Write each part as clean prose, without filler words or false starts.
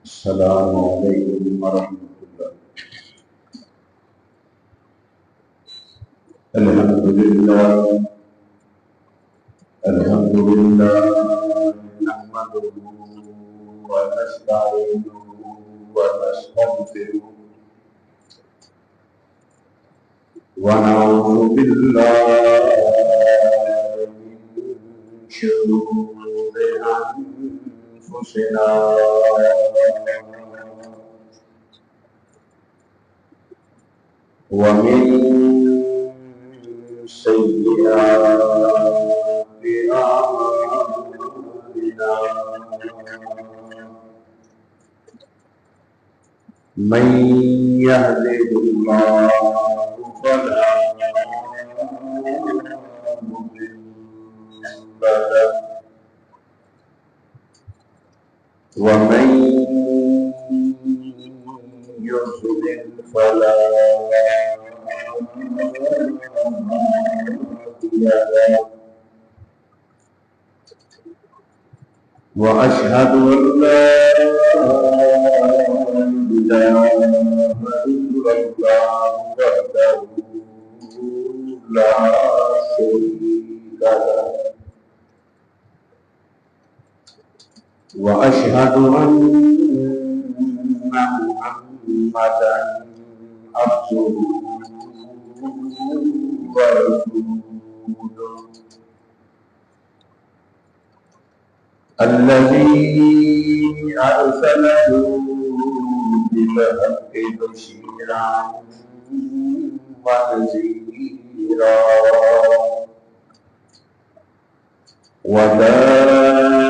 السلام علیکم ورحمۃ اللہ۔ الحمد للہ نحمده ونستعینه ونستغفره ونعوذ باللہ من شرور أنفسنا ومن سيئات أعمالنا من يهده الله فلا مضل له ومن يضلل فلا هادي له وأشهد أن لا إله إلا الله وحده لا شريك له وأشهد أن محمدا عبده ورسوله الذي أرسله بالحق بشيرا ونذيرا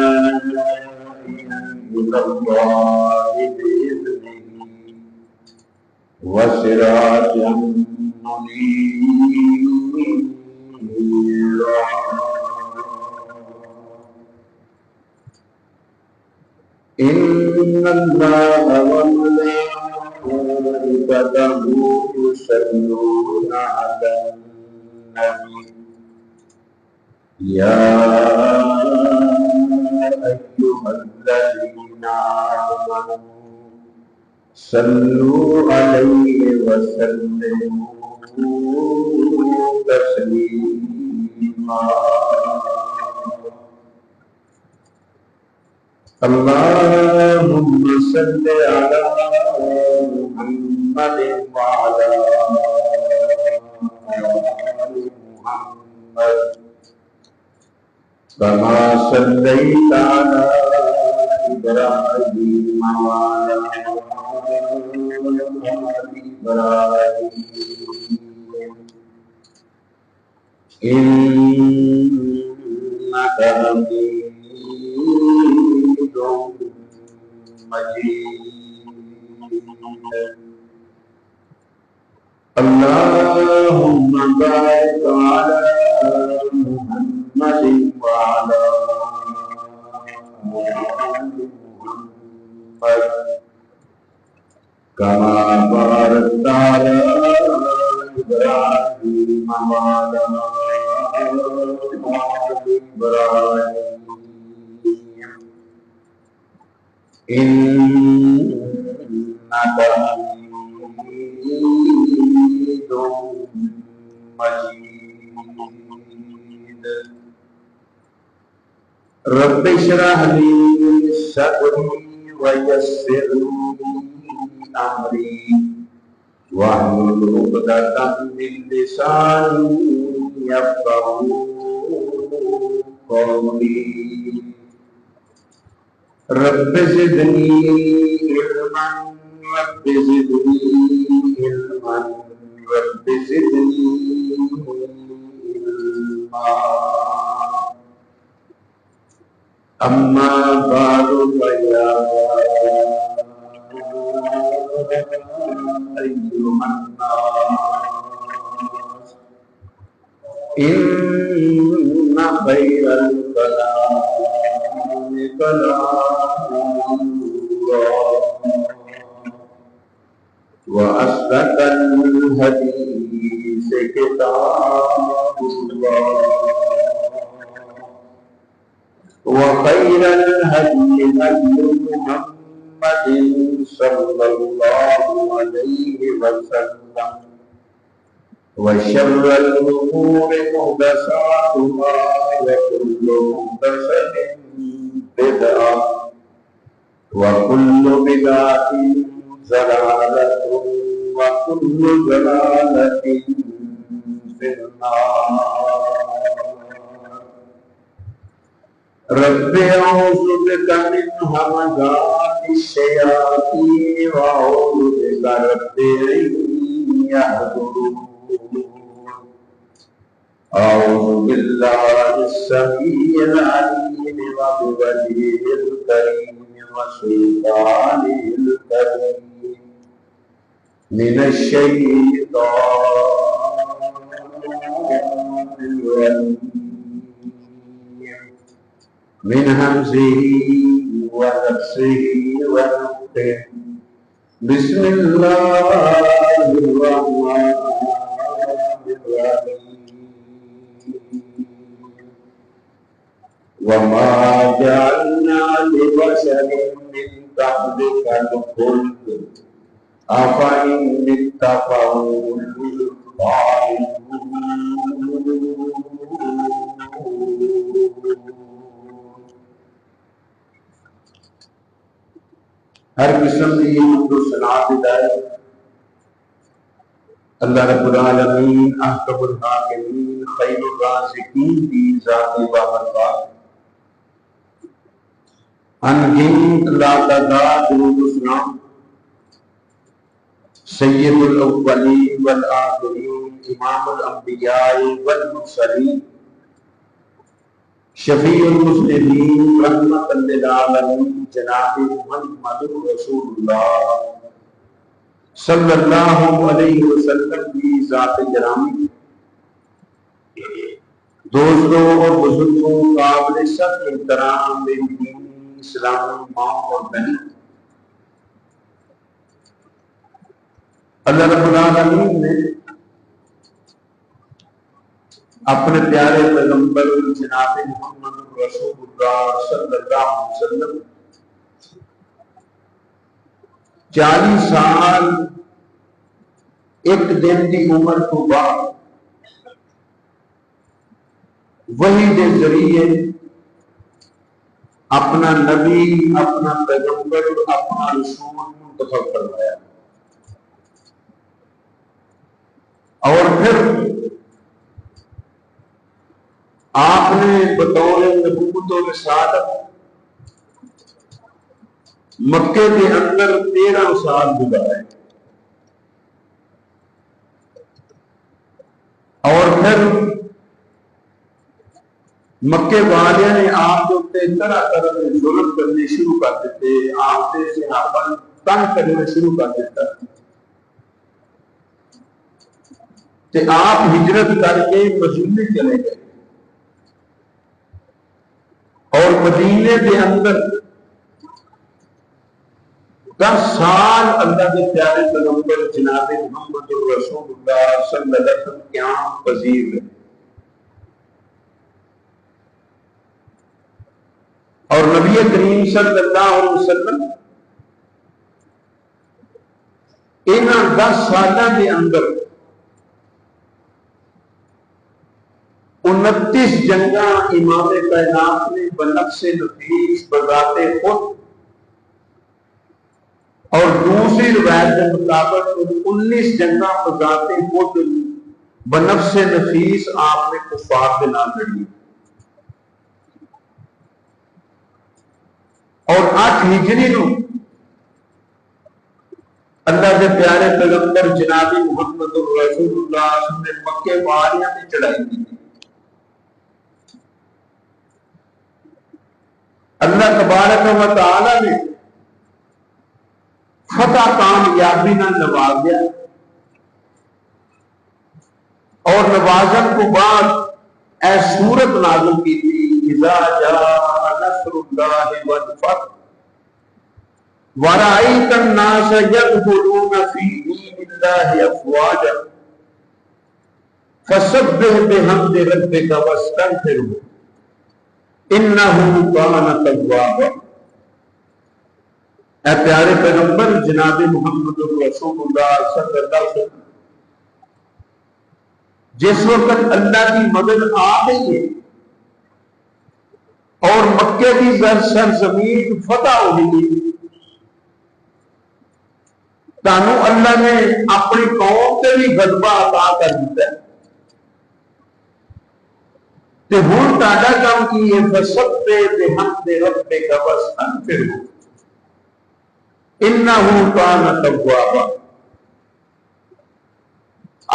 وداعيا إلى الله بإذنه وسراجا منيرا إن الله وملائكته يصلون على النبي يا أيها الذين آمنوا صلوا عليه وسلموا تسليما اللهم صل على محمد وعلى آل محمد كما صليت على إبراهيم وعلى آل إبراهيم إنك حميد مجيد اللهم بارك على محمد وعلى آل محمد كما باركت على إبراهيم وعلى آل إبراهيم إنك حميد مجيد رب اشرح لي صدري ويسر لي أمري واحلل عقدة من لساني يفقهوا قولي رب زدني علما رب زدني علما رب زدني علما أما بعد فيا أيها الناس إن خير الكلام كلام الله وأصدق الحديث كتاب الله وخير الهدي هدي محمد محمد صلی اللہ علیہ وسلم وشر الأمور محدثاتها وكل محدثة بدعة وكل بدعة ضلالة وكل ضلالة في النار رب اعوذ بك من همزات الشياطين واعوذ بك رب ان يحضرون اعوذ بالله السميع العليم وبوجهه الكريم وسلطانه الكريم من الشيطان الرجيم من همزه ونفسه ونفخه بسم الله الرحمن الرحيم وما جعلنا لبشر من قبلك الخلد أفإن مت فهم ہر قسم کی حمد و ثنا ہدایت اللہ رب العالمین احکم الحاکمین خیر الرازقین کی ذاتی بابرکات انگنت لا تعداد درود و سلام سید الاولین والآخرین امام الانبیاء والمرسلین شفیع المسلمین رحمت للعالمین جناب محمد رسول اللہ صلی اللہ علیہ وسلم کی ذات گرامی دوستوں اور بزرگوں قابل سخت احترام میری دینی اسلامی ماں اور بہن اللہ رب العالمین نے اپنے پیارے پیغمبر جناب محمد رسول اللہ صلی اللہ علیہ وسلم 40 سال ایک دن کی عمر کو بعد وحی کے ذریعے اپنا نبی اپنا پیغمبر اپنا رسول منتخب کروایا اور پھر آپ نے بطور نبوت و رسالت مکے کے اندر 13 سال گزارے اور پھر مکے والے نے آپ کے طرح طرح کے ظلم کرنے شروع کر دیتے آپ سے صحابہ تنگ کرنے شروع کر دیتا کہ آپ ہجرت کر کے مدینے چلے گئے اور مدینے کے اندر 10 سال اللہ کے پیارے پیغمبر جناب محمد رسول اللہ صلی اللہ علیہ وسلم قیام پذیر ہے اور نبی کریم صلی اللہ علیہ وسلم ان 10 سالوں کے اندر 29 جنگاں امام کائنات نے بنفس نفیس بذات خود اور دوسری روایت کے مطابق 19 جنگاں بذات خود بنفس نفیس آپ نے کفار کے نام لڑی اور 8 ہجری نو اللہ کے پیارے پیغمبر جناب محمد رسول اللہ نے مکے والیاں کی چڑھائی کی اللہ تبارک و تعالی نے فتح کامیابی نہ نوازیا اور نوازن کو بعد اے سورت نازل کی تھی اذا جاء نصر اللہ والفتح ورأيت الناس يدخلون في دين الله أفواجا فسبح بحمد ربك واستغفره إنه كان توابا اے پیارے پیغمبر جناب محمد رسول اللہ صلی اللہ علیہ وسلم، جس وقت اللہ کی مدد آ گئی ہے اور مکے کی سرزمین فتح ہو گئی، تانوں اللہ نے اپنی قوم سے بھی غلبہ عطا کر دیتا ہے، تے ہن تہاڈا کام کی ہے فسبح بحمد ربک واستغفرہ انہ کان توابا۔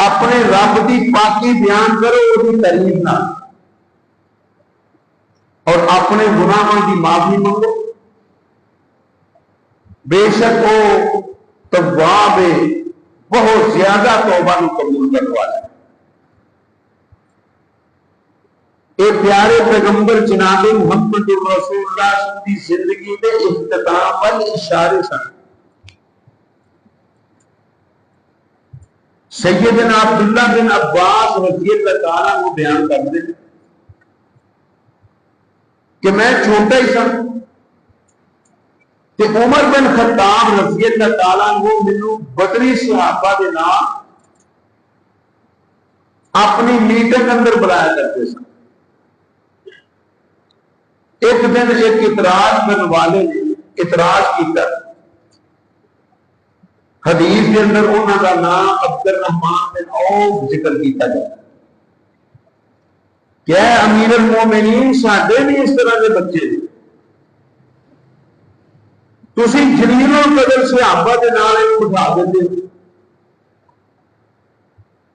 اپنے رب کی پاکی بیان کرو، وہ تعریف نہ، اور اپنے گناہوں کی معافی منگو، بے شک وہ تواب ہے، بہت زیادہ توبہ کو قبول کرنے والا ہے۔ اے پیارے پیغمبر جناب محمد رسول اللہ کی زندگی میں اختتام والے اشارے سن۔ سیدنا عبداللہ بن عباس رضی اللہ تعالیٰ کو بیان کرتے ہیں کہ میں چھوٹا ہی سن کہ عمر بن خطاب رضی اللہ تعالیٰ کو مینوں بدری صحابہ کے نام اپنی میٹنگ اندر بلایا کرتے سن۔ ایک دن ایک اعتراض کرنے والے نے اعتراض کیتا، حدیث کے اندر انہوں کا نام عبد الرحمن بن عوف ذکر کیتا جاتا ہے کہ اے امیر المومنین، ساڈے بھی اس طرح کے بچے نے، تسی جلیل القدر صحابہ کے نال بٹھا دیتے ہو،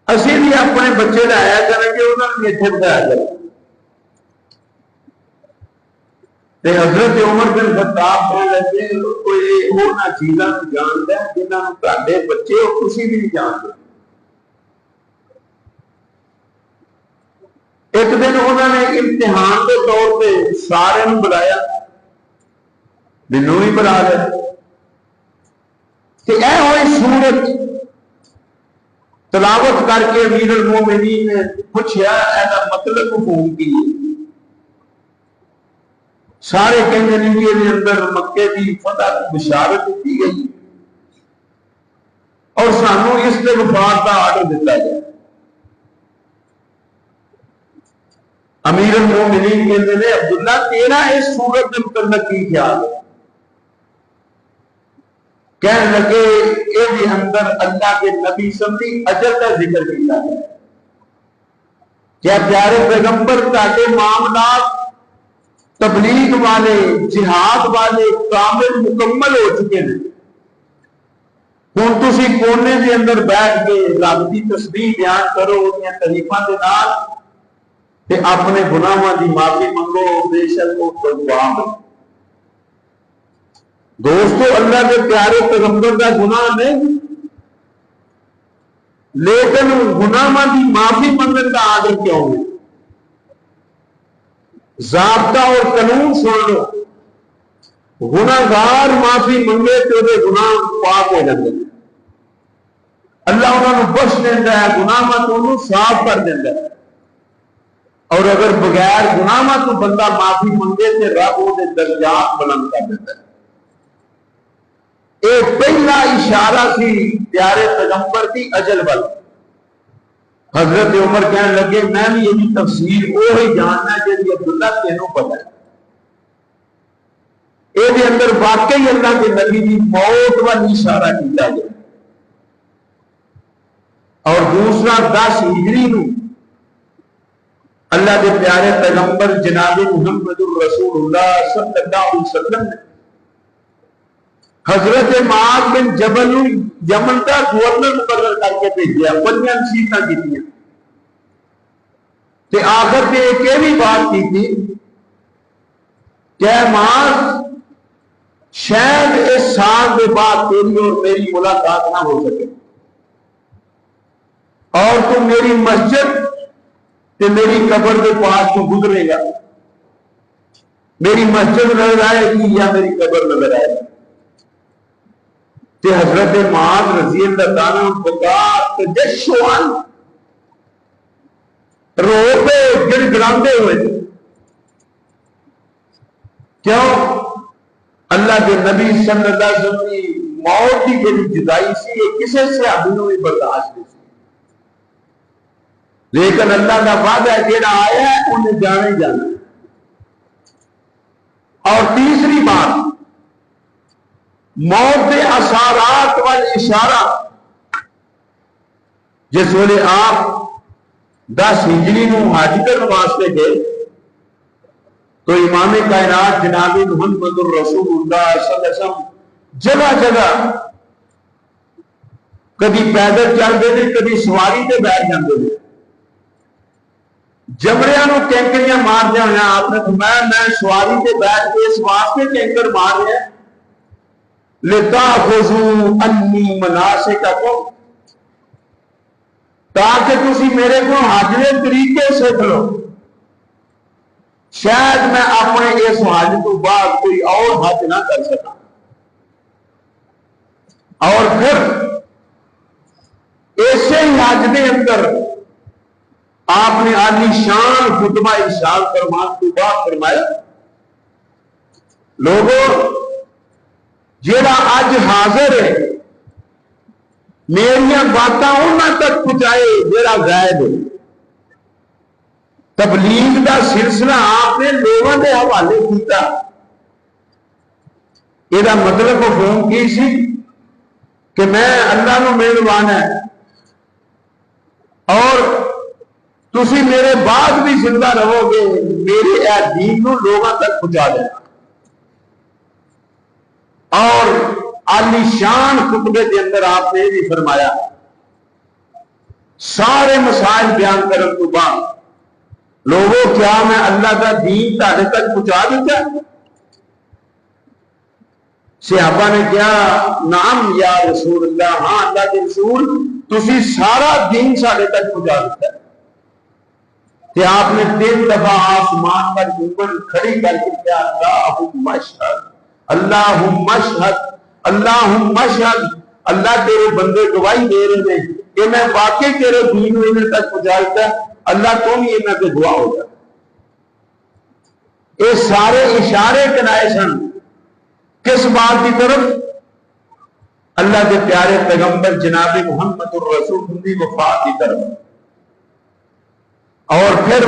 اسی بھی اپنے بچے لایا کریں گے، انہوں نے اتنے بٹھایا کریں۔ حضرت عمر بن خطاب کہنے لگے کوئی انہاں چیزاں جانتا ہے جنہاں تہاڈے بچے اور تسی بھی نہیں جانتے۔ ایک دن انہوں نے امتحان کے طور پہ سارے بلایا، مینوں بھی بلا لیا کہ اے ہوئی سورت تلاوت کر کے امیر المومنین نے پوچھا ایسا مطلب مفہوم کی ہے؟ سارے کہنے لگے کے اندر مکے کی فتح کی بشارت دی گئی اور سانو اس کے وفات کا آرڈر دیتا گیا۔ امیر المومنین کہتے ہیں عبداللہ تیرا اس صورت کے متعلق کی خیال ہے؟ کہنے لگے یہ اندر اللہ کے نبی سمجھی اجل کا ذکر کیا ہے، کیا پیارے پیغمبر تاکہ معاملات تبلیغ والے جہاد والے کامل مکمل ہو چکے ہیں، ہوں تسی کونے کے اندر بیٹھ کے رب کی تسبیح بیان کرو ان تعریفاں دے نال تے اپنے گناہاں دی معافی منگو، بے شک وہ تواب ہے۔ دوستو اللہ کے پیارے پیغمبر کا گناہ نہیں، لیکن گناہاں دی معافی منگنے کا آرڈر کیوں ہے؟ ضابطہ اور قانون سن لو، گناہگار معافی منگے تو وہ گناہ پاک ہو جاتے ہیں، اللہ انہوں نے بخش دیتا ہے، گناہ تو انہوں صاف کر دیتا ہے، اور اگر بغیر گناہ تو بندہ معافی منگے تو رب وہ درجات بلند کر دیتا ہے۔ ایک پہلا اشارہ سی پیارے پیغمبر کی اجل وال۔ حضرت عمر کہنے لگے میں بھی یہ تفسیر وہی جاننا ہے جی عبداللہ تینوں پتہ ہے، یہ اندر واقعی اللہ کے نبی کی موت والی اشارہ کیا گیا، اور دوسرا 10 ہجری نو اللہ کے پیارے پیغمبر جناب محمد رسول اللہ صلی اللہ علیہ وسلم نے حضرت معاذ بن جبل یمن کا گورنر مقرر کر کے بھیجا، 5 نصیحتاں کی تے آخر پہ ایک یہ بھی بات کی تھی کہ معاذ شاید اس سال کے بعد تیری اور میری ملاقات نہ ہو سکے، اور تو میری مسجد تے میری قبر کے پاس تو گزرے گا، میری مسجد نظر آئے گی یا میری قبر نظر آئے گی۔ تے حضرت معاذ رضی اللہ تعالیٰ بکا تجشعاً رو پہ گڑ گڑاندے ہوئے تھے، کیوں؟ اللہ کے نبی صلی اللہ علیہ وسلم کی موت کی جڑی جدائی سی یہ کسی صحابی نوں بھی برداشت نہیں سی، لیکن اللہ کا وعدہ ہے جڑا آیا ہے انہیں جانا ہی جانا ہے۔ اور تیسری بات، موت کے اثرات والاشارہ، جس ویلے آپ 10 ہجری نو حج کرنے واسطے گئے تو امام کائنات جناب محمد الرسول اللہ صلی اللہ علیہ وسلم جگہ جگہ کبھی پیدل چلتے تھے، کبھی سواری تے بیٹھ جاتے تھے، جمڑیاں نو کینکریاں مار دیا ہونا۔ آپ نے فرمایا میں سواری تے بیٹھ کے اس واسطے کینکر مار رہا لتاخذوا انی مناسککم، تاکہ تسی میرے کو حج دے طریقے سیکھ لو، شاید میں اپنے اس حج تو بعد کوئی اور حج نہ کر سکا۔ اور پھر ایسے ہی حج دے اندر آپ نے عالی شان خطبہ ارشاد فرمان تو بعد فرمایا لوگوں جیڑا اج حاضر ہے میریاں باتاں انہاں تک پہنچائے جیڑا غائب ہے۔ تبلیغ دا سلسلہ آپ نے لوگوں کے حوالے کیتا، یہ مطلب مفہوم کی سی کہ میں اللہ نو مہربان ہے اور تسی میرے بعد بھی زندہ رہو گے، میرے اے دین نو لوگوں تک پہنچا دینا۔ اور عالی شان خطبے کے اندر آپ نے بھی فرمایا سارے مسائل بیان کرنے تو بعد لوگوں کیا میں اللہ کا دین تہاڈے تک پہنچا دیتا؟ صحابہ نے کہا نعم یا رسول اللہ، ہاں اللہ کے رسول تسی سارا دین ساڈے تک پہنچا دیتا ہے۔ کہ آپ نے 3 دفعہ آسمان پر گنبد کھڑی کر کے کیا اللہم اشہد اللہم اشہد اللہم اشہد، اللہ تیرے بندے گواہی دے رہے ہیں کہ میں واقعی تیرے دین انہیں تک پہنچا دیتا ہے، اللہ تو بھی انہیں پہ دعا ہو جائے۔ یہ سارے اشارے کنائے سن کس بات کی طرف؟ اللہ کے پیارے پیغمبر جناب محمد الرسول کی وفات کی طرف۔ اور پھر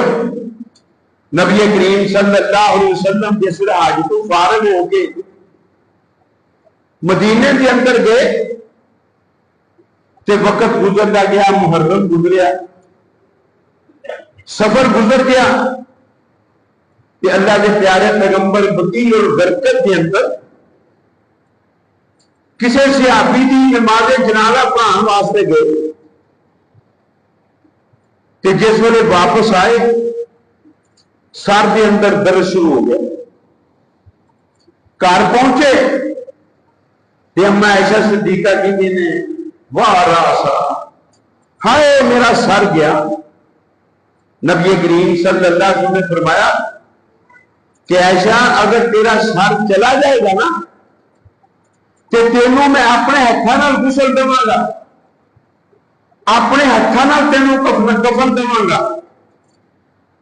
نبی کریم صلی اللہ علیہ وسلم جس حج تو فارغ ہو کے مدینے کے اندر گئے تو وقت گزرتا گیا، محرم گزریا، سفر گزر گیا کہ اللہ کے پیارے پیغمبر بقیع اور برکت کے اندر کسی صحابی دی نماز جنازہ پڑھان واسطے گئے کہ جس ویلے واپس آئے سر کے اندر درد شروع ہو گیا۔ گھر پہنچے کہ اما عائشہ صدیقہ کی نے واہ راسا، ہائے میرا سر گیا۔ نبی کریم صلی اللہ علیہ وسلم نے فرمایا کہ عائشہ اگر تیرا سر چلا جائے گا نا تو تینوں میں اپنے ہاتھوں غسل دواں گا، اپنے ہاتھوں تینوں کفن دواں گا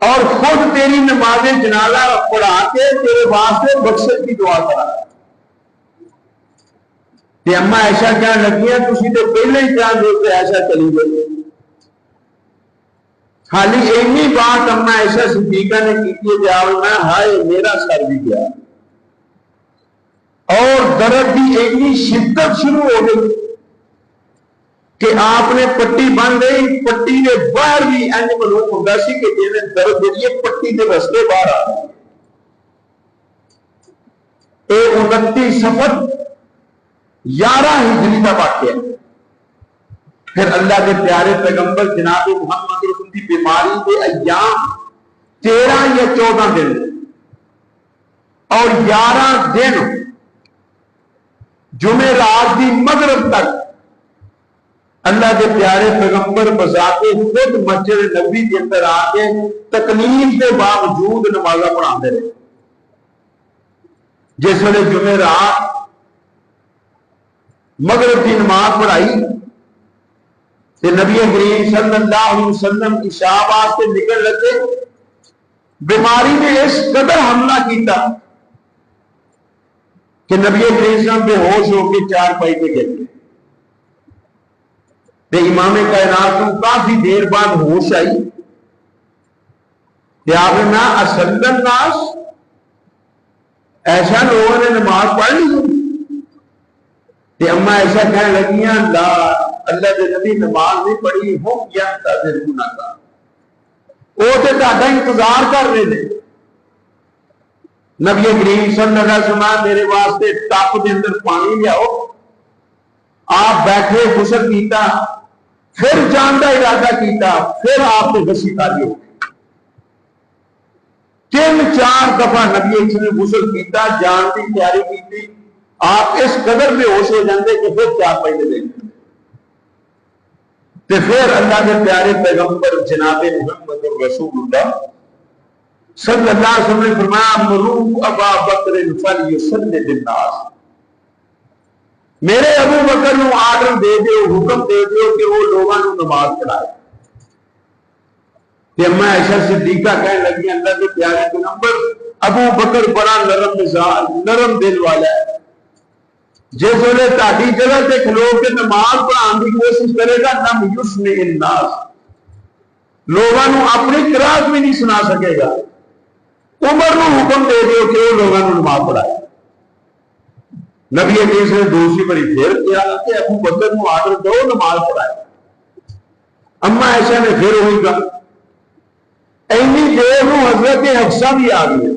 اور خود تیری نماز جنازہ پڑھا کے تیرے واسطے بخشش کی دعا کرا۔ کہ اما عائشہ کہنے لگیاں تسی تو پہلے ہی جان دو کہ عائشہ چلی گئی۔ خالی اینی بات اما عائشہ صدیقہ نے کی کہ میں ہائے میرا سر بھی گیا، اور درد کی اینی شدت شروع ہو گئی کہ آپ نے پٹی بن گئی، پٹی کے باہر بھی انج معلوم ہوتا سی کہ جیسے درد جڑی پٹی کے رستے باہر آ گئی۔ یہ 29 صفر 11 ہجری کا واقعہ۔ پھر اللہ کے پیارے پیغمبر جناب محمد رسول کی بیماری کے ایام 13 یا 14 دن اور 11 دن جمعرات کی مغرب تک اللہ کے پیارے پیغمبر بذات خود مسجد نبوی کے اندر آ کے تکلیف کے باوجود نمازاں پڑھاتے رہے۔ جس ویلے جمعرات مغرب کی نماز پڑھائی کہ نبی کریم صلی اللہ علیہ وسلم عشاء واسطے نکل لگے، بیماری نے اس قدر حملہ کیتا کہ نبی کریم صلی اللہ علیہ وسلم بے ہوش ہو کے چارپائی پہ گر گئے، امام کائنات کو کافی دیر بعد ہوش آئی کہ آپ نے نہ اصل الناس، ایسا لوگوں نے نماز پڑھ لی کہ اما ایسا کہنے لگیاں لا اللہ کے نبی نماز نہیں پڑھی ہو کیا تاذرون کا، وہ تو تہاڈا انتظار کر رہے تھے۔ نبی کریم صلی اللہ علیہ وسلم میرے واسطے ٹپ کے اندر پانی لیاؤ، آپ بیٹھے غسل کیتا، پھر جان کا ارادہ کیتا، پھر آپ نے غسل کاری ہو گئی۔ 3-4 دفعہ نبی نے غسل کیتا، جان کی تیاری کی، آپ اس قدر بے ہوش ہو جاندے کہ پھر 4 پہلے دے تے پھر اللہ کے پیارے پیغمبر جناب محمد رسول اللہ صلی اللہ علیہ وسلم نے فرمایا مروا ابا بکر فلیصلی بالناس، میرے ابو بکر نو آرڈر دے دیو، حکم دے دیو کہ وہ لوگوں کو نماز پڑھائے۔ کہ اما عائشہ صدیقہ کہنے لگی اللہ کے پیارے پیغمبر ابو بکر بڑا نرم مزاج نرم دل والا ہے، جس ویلے تہاڈی جگہ تے کھلو کے نماز پڑھان کی کوشش کرے گا لم یسمع الناس، لوگوں کو اپنی قرات بھی نہیں سنا سکے گا۔ عمر نو حکم دے دیو کہ وہ لوگوں کو نماز پڑھائے۔ نبی حدیث نے دوسری بڑی پھر کیا کہ ابو بکر نو آرڈر دو نماز پڑھائے۔ اما عائشہ نے پھر وہی کہا، اینی دیر نو حضرت حفصہ بھی آ گئی،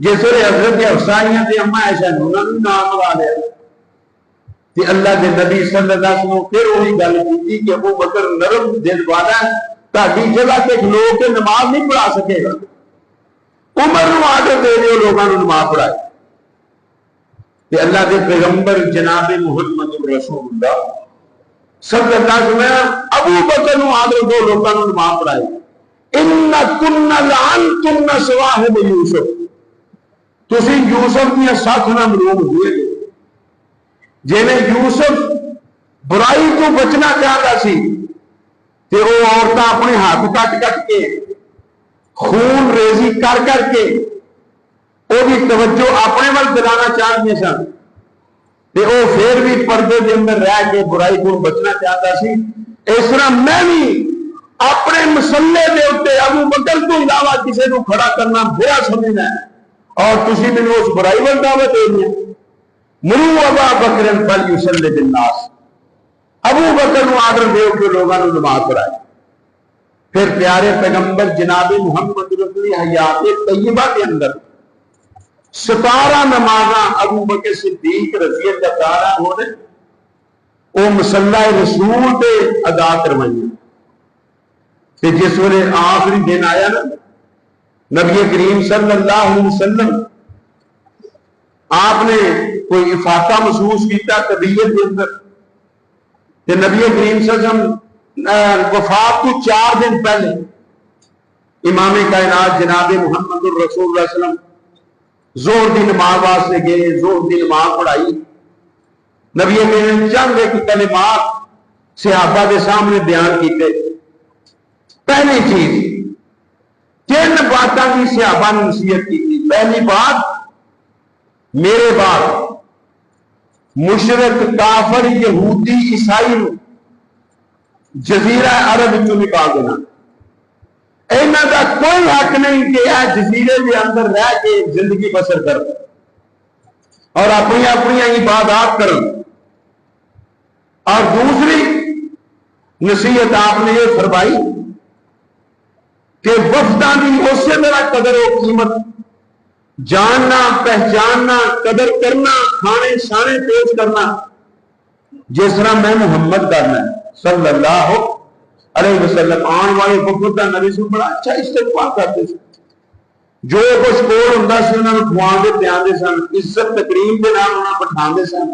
جس ویلے حضرت حفصہ آئی تے اما عائشہ نے انہوں نے نام لگا لیا کہ اللہ کے نبی صلی اللہ علیہ وسلم پھر وہی گل کی کہ ابو بکر نرم دل والا ہے، تہاڈی جگہ تے کھلو کے نماز نہیں پڑھا سکے گا، عمر نو آرڈر دے دیو لوگوں کو نماز پڑھائے۔ کہ اللہ کے پیغمبر جناب محمد رسول اللہ صلی اللہ علیہ وسلم ابو بکر نو آرڈر دو لوگوں کو نماز پڑھائے۔ ان کن لعنتن صواحب یوسف، تسی یوسف دیا ساتھ نہ ملوم ہوئے گے، جنہیں یوسف برائی تو بچنا چاہتا سی تے وہ عورتاں اپنے ہاتھ کٹ کٹ کے خون ریزی کر کر کے وہ بھی توجہ اپنے ول دلانا چاہتے سن تے وہ پھر بھی پردے کے اندر رہ کے برائی کو بچنا چاہتا سی۔ اس طرح میں بھی اپنے مسلے دے اوتے ابو بکر تو علاوہ کسی کو کھڑا کرنا برا سمجھنا ہے، اور تسی میں اس برائی ول دعوت دے دیا۔ مروا ابا بکر فلیصلی بالناس، ابو بکر نو آرڈر دیو کہ لوگوں کو نماز پڑھائے۔ پھر پیارے پیغمبر جناب محمد رسول حیات طیبہ کے اندر 17 نمازاں ابو بکر صدیق رضی اللہ تعالیٰ عنہ نے وہ مصلی رسول تے ادا کروائیں کہ جس ویلے آخری دن آیا نا نبی کریم صلی اللہ علیہ وسلم آپ نے کوئی افاقہ محسوس کیتا طبیعت کے اندر کہ نبی کریم صلی اللہ علیہ وسلم وفات کو 4 دن پہلے امام کائنات جناب محمد الرسول اللہ علیہ وسلم زور دی نماز واسطے گئے، زور دی نماز پڑھائی۔ نبی کریم نے چند ایک کلمات صحابہ کے سامنے بیان کیتے۔ پہلی چیز 3 باتاں کی صحابہ نے نصیحت کی تھی۔ پہلی بات، میرے بعد مشرک کافر یہودی عیسائی جزیرہ عرب چوں نکال دینا، اینا دا کوئی حق نہیں کہ یہ جزیرے کے اندر رہ کے زندگی بسر کر اور اپنی اپنی عبادات کر۔ اور دوسری نصیحت آپ نے یہ فرمائی کہ وفداں کی اسی طرح قدر و قیمت جاننا، پہچاننا، قدر کرنا، کھانے شانے پیش کرنا جس طرح میں محمد کرنا ہے صلی اللہ علیہ وسلم۔ آن والے وفد کا نبی سے بڑا اچھا استقبال کرتے تھے، جو کچھ کول ہوندا سی انہاں نوں کھوا کے پیاندے سن، عزت تکریم دے نال انہاں بٹھاندے سن،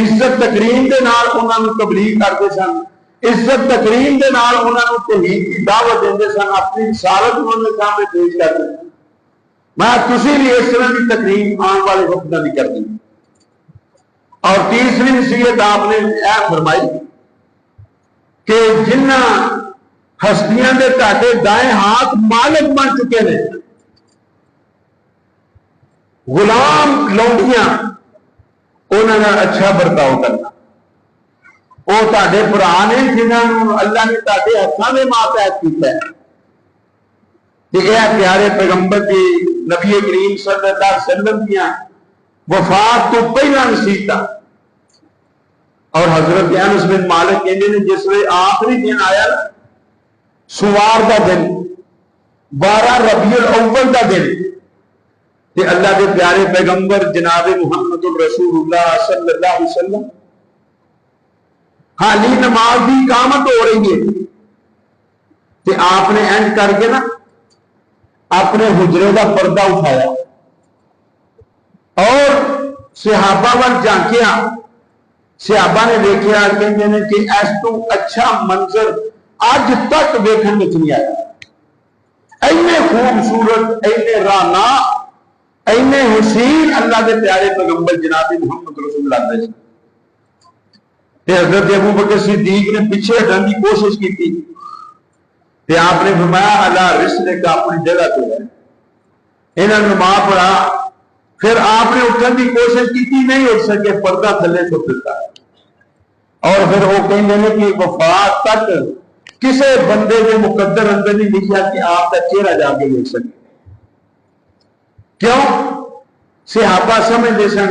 عزت تکریم دے نال انہاں نوں تبلیغ کرتے سن، عزت تکریم دے نال انہاں نوں توحید کی دعوت دیندے سن، اپنی رسالت انہاں دے سامنے پیش کرتے سن۔ میں تسی بھی اس طرح کی تکریم آن والے وقت بھی کرنی۔ اور تیسری نصیحت آپ نے اے فرمائی کہ جنہ ہستیاں دے تہاڈے دائیں ہاتھ مالک بن چکے ہیں غلام لونڈیاں انہوں نے اچھا برتاؤ کرنا. وہ تھوڑے برا نے جنہوں اللہ نے تھوڑے ہاتھوں میں ماتحت کیتا ہے. یہ پیارے پیغمبر کی نبی کریم صلی اللہ علیہ وسلم کی وفات تو پہلا نصیحت. اور حضرت انس بن مالک کہتے ہیں جس ویلے آخری دن آیا سوار کا دن 12 ربیع الاول کا دن تے اللہ کے پیارے پیغمبر جناب محمد الرسول اللہ صلی اللہ علیہ وسلم حالی نماز کی اقامت ہو رہی ہے تے آپ نے اینڈ کر کے نا اپنے حجرے کا پردہ اٹھایا اور صحابہ وال جھانکیا. صحابہ نے دیکھا کہتے ہیں کہ اس تو اچھا منظر اج تک دیکھنے میں نہیں آیا. اینے خوبصورت اینے رانا اینے حسین اللہ کے پیارے پیغمبر جناب محمد رسول اللہ علیہ وسلم. حضرت ابو بکر صدیق نے پیچھے ہٹنے کی کوشش کی تھی تے آپ نے فرمایا اللہ رسل کا اپنی جگہ پہ ہے. انہوں نے نماز پڑھا. پھر آپ نے اٹھنے کی کوشش کی تھی نہیں اٹھ سکے پردہ تھلے چھپ دیتا. اور پھر وہ کہتے ہیں کہ وفات تک کسی بندے کے مقدر اندر نہیں لکھا کہ آپ کا چہرہ جا کے دیکھ سکے. کیوں؟ صحابہ سمجھتے سن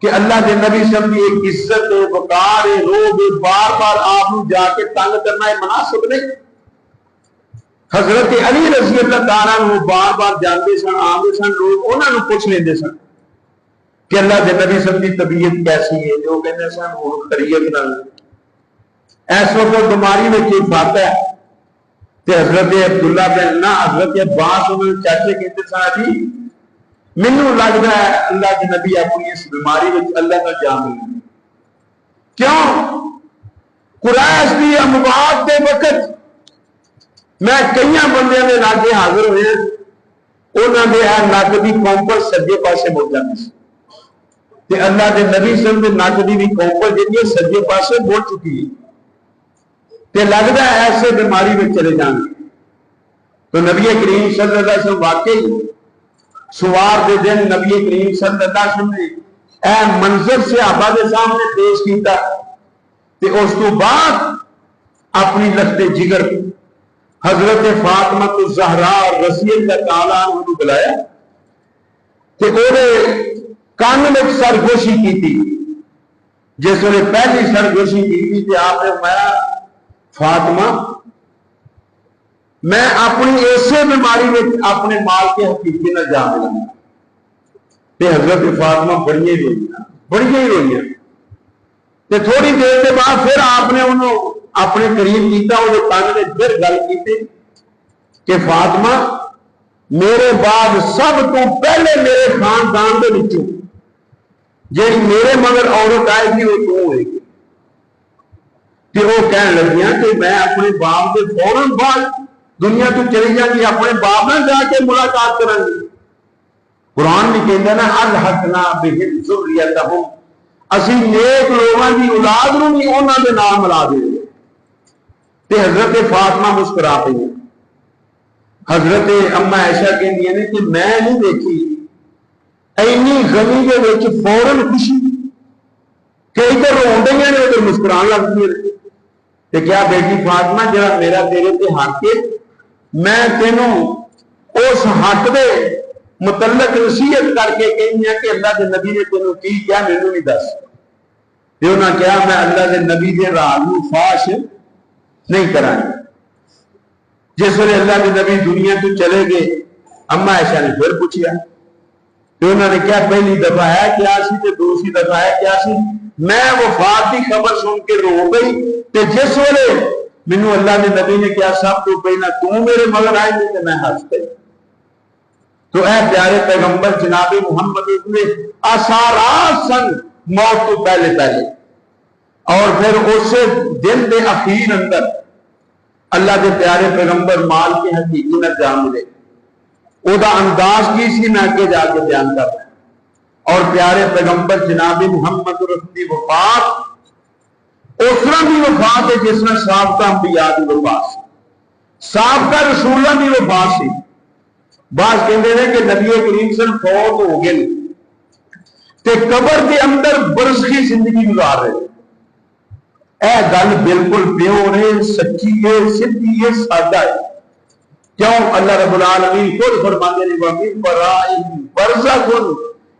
کہ اللہ کے نبی صلی اللہ علیہ وسلم کی ایک عزت ہے وقار ہے روب ہے بار بار آپ کو جا کے تنگ کرنا ہے مناسب نہیں. حضرت علی رضی اللہ تعالیٰ وہ بار بار جانتے سن آتے سن لوگ انہوں نے پوچھ لیتے سن کہ اللہ کے نبی صلی اللہ علیہ وسلم کی طبیعت کیسی ہے. جو کہتے سن وہ خیریت نہ اس وقت بیماری میں کوئی فاتح ہے تے حضرت عبداللہ بن نہ حضرت عباس انہوں چاچے کہتے سن جی مینوں لگتا ہے اللہ کے نبی اپنی اس بیماری میں اللہ کا جام ہے. کیوں؟ قریش کی اموات کے وقت میں کئی بندے کے لاگے حاضر ہوئے انہوں نے نک کی کومپل سجے پاسے مڑ جاتی تے اللہ کے نبی صلی اللہ علیہ وسلم نک کی بھی کومپل جی سجے پاسے مڑ چکی ہے تے لگتا ہے ایسے بیماری میں چلے جان گے. تو نبی کریم صلی اللہ علیہ وسلم واقعی سوار دے دن نبی کریم صلی اللہ علیہ وسلم نے اے منظر صحابہ کے سامنے پیش کیتا تے اس تو بعد اپنی لخت جگر حضرت فاطمہ الزہرا رضی اللہ تعالیٰ عنہ کو بلایا تے انہیں کان میں سرگوشی کی تھی. جس نے پہلی سرگوشی کی تھی کہ آپ نے فرمایا فاطمہ میں اپنی ایسے بیماری میں اپنے مال کے حقیقی نہ جا ملا. تے حضرت فاطمہ بڑی ہی روئی تے تھوڑی دیر کے بعد پھر آپ نے انہوں اپنے قریب کیتا وہ کان نے پھر گل کی کہ فاطمہ میرے بعد سب تو پہلے میرے خاندان کے بچوں جی میرے مگر عورت آئے گی وہ تو ہوئے گی. کہ وہ کہنے لگیاں کہ میں اپنے باپ کے فوراً بعد دنیا تو چلی جائیں گی اپنے باپ میں جا کے ملاقات کریں گی. قرآن بھی کہتے ہیں نا الحقنا بہم ذریتہم اسی نیک لوگوں کی اولاد نو بھی انہوں نے نام ملا دیں گے. تے حضرت فاطمہ مسکرا پہ حضرت اما عائشہ کہتی ہیں کہ میں نہیں دیکھی اینی غمی کے وچ فوراً خوشی کہ ادھر روندے ہیں ادھر مسکران لگتی ہے. کہ کیا بیٹی فاطمہ جڑا میرا تیرے تے حق ہے میں تینوں اس حق دے متعلق نصیحت کر کے کہنی ہے کہ اللہ کے نبی نے تینوں کی کیا مینوں نہیں دس. تے انہاں کہا میں اللہ کے نبی دے راہ نو فاش نہیں کرائیں. جس ویلے اللہ کے نبی دنیا تو چلے گئے اما عائشہ نے پھر پوچھا تو انہوں نے کیا پہلی دفعہ ہے کیا سی تے دوسری دفعہ ہے کیا سی. میں وفات کی خبر سن کے رو گئی تے جس ویلے مینوں اللہ کے نبی نے کیا سب تو پہلا تو میرے مگر آئے گی تے میں ہنس گئی. تو اے پیارے پیغمبر جناب محمد نے آثارات سن موت تو پہلے اور پھر اس دن دے اخیر اندر اللہ کے پیارے پیغمبر مال کے حقیقی نہ جان ملے او دا انداز کی سی میں آگے جا کے بیان کر رہا. اور پیارے پیغمبر جناب محمد رسول کی وفات اس طرح کی وفات ہے جس میں سابقہ انبیاء کی وفات سی سابقہ رسولوں کی وفات سی. بعض کہتے ہیں کہ نبی کریم صلی اللہ علیہ وسلم فوت ہو گئے تے قبر کے اندر برزخی زندگی گزار رہے. اے گل بالکل پیور ہے، سچی ہے، سیدھی ہے، سادہ ہے. کیوں؟ اللہ رب العالمین خود فرماتے ہیں وَمِن وَرَائِهِمْ بَرْزَخٌ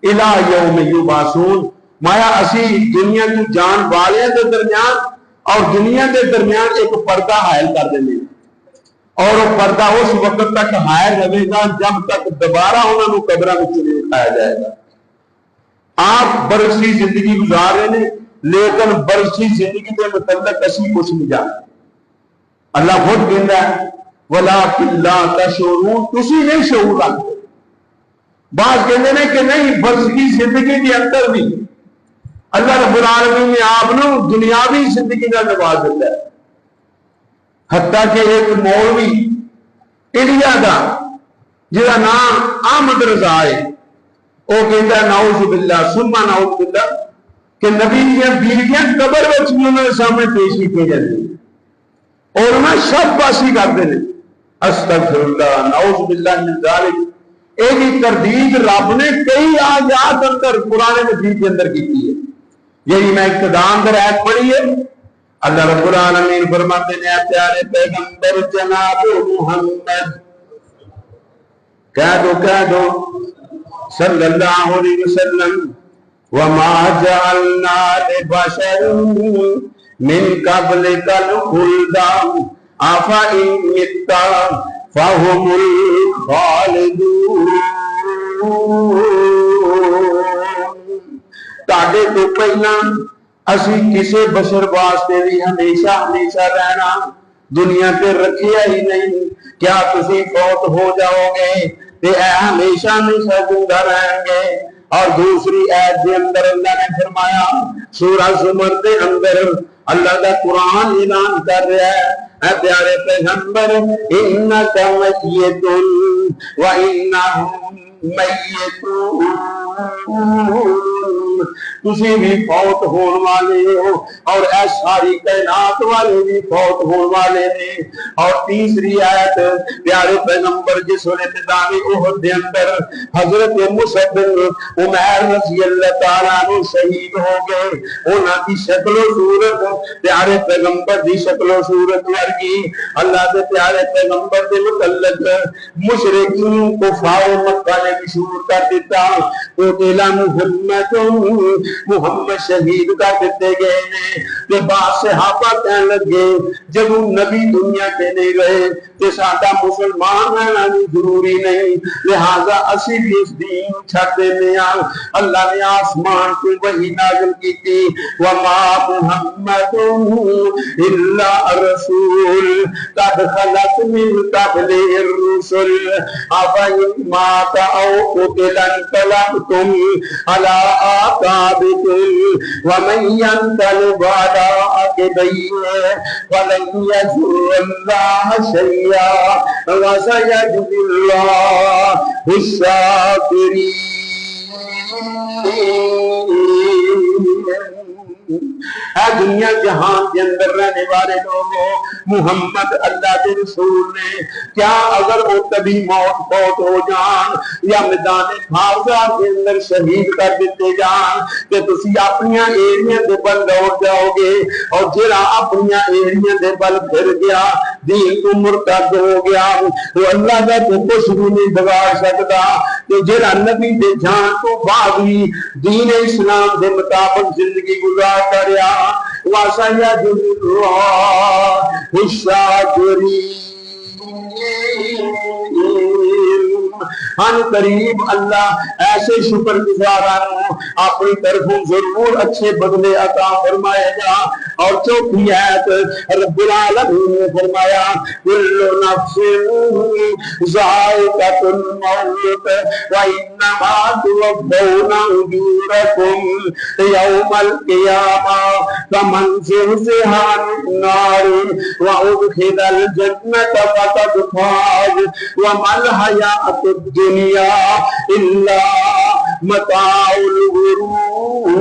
إِلَى يَوْمِ يُبْعَثُونَ. مایا اسی دنیا کی جان والے کے درمیان اور دنیا کے درمیان ایک پردہ حائل کر دیں گے، اور وہ پردہ اس وقت تک حائل رہے گا جب تک دوبارہ انہوں نے قبروں میں نہیں اٹھایا جائے گا. آپ برزخی زندگی گزار رہے ہیں، لیکن برزخی زندگی کے متعلق اسی کچھ نہیں جانتے. اللہ خود کہتا ہے وَلَٰكِن لَا تَشْعُرُونَ، تسی نہیں شعور رکھتے. بعض کہتے ہیں کہ نہیں، برزخی زندگی کے اندر بھی اللہ رب العالمین نے آپ نے دنیاوی زندگی کا نواز دیتا ہے. حتیٰ کہ ایک مولوی انڈیا کا جہاں نام احمد رضا ہے، وہ کہتا ہے نعوذ باللہ ثم نعوذ باللہ کہ نبی کی بیویاں قبر میں انہوں نے سامنے پیش کی جاتی اور انہیں شب باسی کرتے ہیں. استغفر اللہ نعوذ باللہ من ذالک. ایک ہی تردید رب نے کئی آیات اندر قرآن مجید کے اندر کی ہے. یہی میں اقتدام در آیت پڑھی ہے. اللہ رب العالمین فرماتے ہیں پیارے پیغمبر جناب محمد کہہ دو صلی اللہ علیہ وسلم وَمَا جَعَلْنَا لِبَشَرٍ مِّن قَبْلِكَ الْخُلْدَ أَفَإِن مِتَّ فَهُمُ الْخَالِدُونَ. تاڑے تو پہلا اسی کسے بشر واسطے بھی ہمیشہ رہنا دنیا پہ رکھیا ہی نہیں. کیا تسی فوت ہو جاؤ گے تے اے ہمیشہ زندہ رہیں گے. اور دوسری آیت کے اندر اللہ نے فرمایا سورہ زمر کے اندر اللہ کا قرآن اعلان کر رہا ہے اے پیارے پیغمبر انک میت وانہم میتون. تسی بھی فوت ہون والے ہو اور اے ساری کائنات والے بھی فوت ہون والے نے. اور تیسری آیت پیارے پیغمبر جس وقت میدان احد کے اندر حضرت مصعب بن عمیر رضی اللہ تعالیٰ عنہ شہید ہو گئے. انہاں کی شکل و صورت پیارے پیغمبر دی شکل و صورت ورگی. اللہ کے پیارے پیغمبر کے متعلق مشرکین کفار مکہ نے مشہور کر دیتا تو قیلا محمد شہید کر دیتے گئے نے. کہ بعض صحابہ کہنے لگے جب نبی دنیا کے نہیں گئے کہ سادہ مسلمان رہنا بھی ضروری نہیں، لہذا اسی بھی اس دین چھڑ دینے آن. اللہ نے آسمان کو وحی نازل کی تھی وَمَا مُحَمَّدٌ إِلَّا رَسُولٌ قَدْ خَلَتْ مِن قَبْلِهِ الرُّسُلُ أَفَإِن مَاتَ أَوْ قُتِلَ انقلبتم عَلَىٰ أَعْقَابِكُمْ وَمَن يَنقلب عَلَىٰ عَقِبَيْهِ فَلَن يَضُرَّ اللَّهَ شَيْئًا وَسَيَجْزِي اللَّهُ الشَّاكِرِينَ. اے دنیا جہان کے اندر رہنے والے لوگوں، محمد اللہ کے رسول نے کیا اگر وہ کبھی موت فوت ہو جان یا میدان خارزہ کے اندر شہید کر دیتے جان کہ تسی اپنی ایڑیاں دے بل دوڑ جاؤ گے، اور جڑا اپنی ایڑیاں دے بل پھر گیا دین کو مرتد ہو گیا تو اللہ کا تو کچھ بھی نہیں بگاڑ سکتا. کہ جڑا نبی دے جان تو بعد بھی دین اسلام دے مطابق زندگی گزار کریا وَسَيَجْزِي اللَّهُ الشَّاكِرِينَ. ان قریب اللہ ایسے شکر گزاروں اپنی طرفوں ضرور اچھے بدلے عطا فرمائے گا. اور چوتھی آیت رب العالمین نے فرمایا کل نفس ذائقۃ الموت وانما توفون اجورکم یوم القیامہ فمن زحزح عن النار وادخل الجنة فقد فاز وما الحیاۃ الدنیا الا متاع الغرور.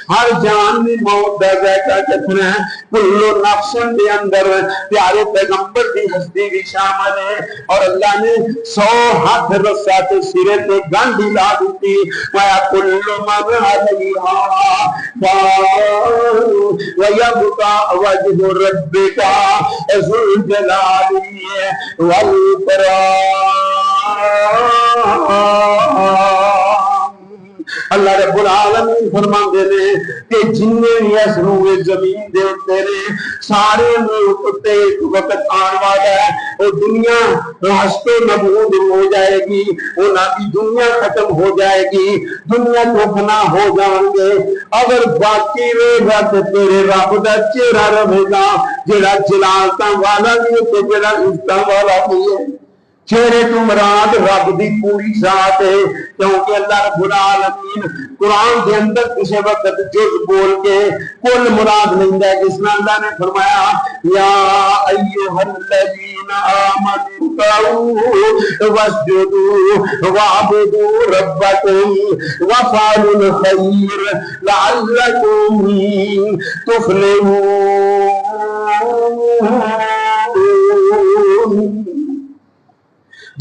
ہر ہر جان نے موت دا ذائقہ چکھنا ہے. کلو نفس دے اندر پیارے پیغمبر دی ہستی بھی شامل ہے. اور اللہ نے 100 ہاتھ رسا تے سرے تے گانڈی لا دیتی. وَيَا كُلُّ مَنْ عَلَيْهَا فَانٍ وَيَبْقَى وَجْهُ رَبِّكَ ذُو الْجَلَالِ وَالْإِكْرَامِ. اللہ رب العالمین فرماندے نے کہ جننے بھی اس روئے زمین دے اتے نے سارے اتے ایک وقت آن والا ہے. وہ دنیا ہست و نبود ہو جائے گی, وہ نبی دنیا ختم ہو جائے گی, دنیا کو فنا ہو جائیں گے. اگر باقی رہے گا تو تیرے رب دا چہرہ رہے گا جڑا جلالتاں والا بھی ہے تے جڑا عزتاں والا بھی ہے. چہرے تو مراد رب دی پوری ذات ہے, کیونکہ اللہ رب العالمین قرآن کے اندر کسی وقت جز بول کے کل مراد لیندہ ہے. جس میں اللہ نے فرمایا یا ایوہ الذین آمنوا ارکعوا واسجدوا وعبدوا ربکم وفعلوا الخیر لعلکم تفلحون.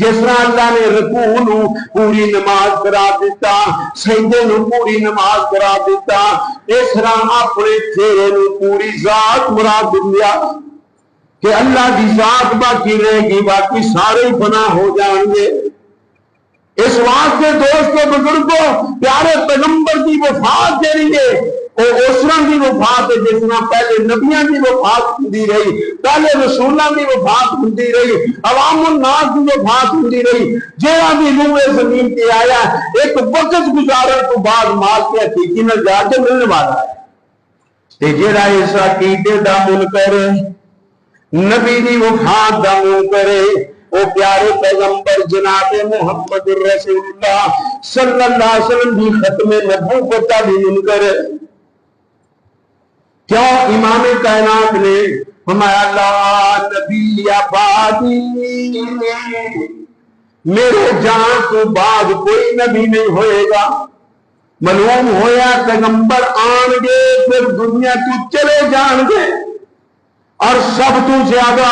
جس طرح اللہ نے رکوع نو پوری نماز قرار دیتا, سجدے نو پوری نماز قرار دیتا, اس طرح اپنے چہرے نو پوری ذات مراد دیا کہ اللہ دی ذات باقی رہے گی, باقی سارے فنا ہو جائیں گے. اس واسطے دوستو بزرگوں پیارے پیغمبر کی وفات جڑی ہے وہ اس طرح کی وفات ہے جس طرح پہلے نبیاں کی وفات ہوندی رہی, پہلے رسولاں کی وفات ہوندی رہی, عوام الناس کی وفات ہوندی رہی. جہاں بھی روئے زمین پہ آیا ایک وقت گزارن تو بعد مال کے حقیقی نجات کے ملنے والا ہے. تے جہاں اس عقیدے دا منکر نبی دی وفات دا منکر وہ پیارے پیغمبر جناب محمد رسول اللہ صلی اللہ علیہ وسلم دی ختم نبوت کا بھی منکر ہے. کیوں؟ امام کائنات نے فرمایا لا نبی بعدی, میرے جان تو بعد کوئی نبی نہیں ہوئے گا. معلوم ہویا پیغمبر آن گے پھر دنیا تو چلے جان گے, اور سب تو زیادہ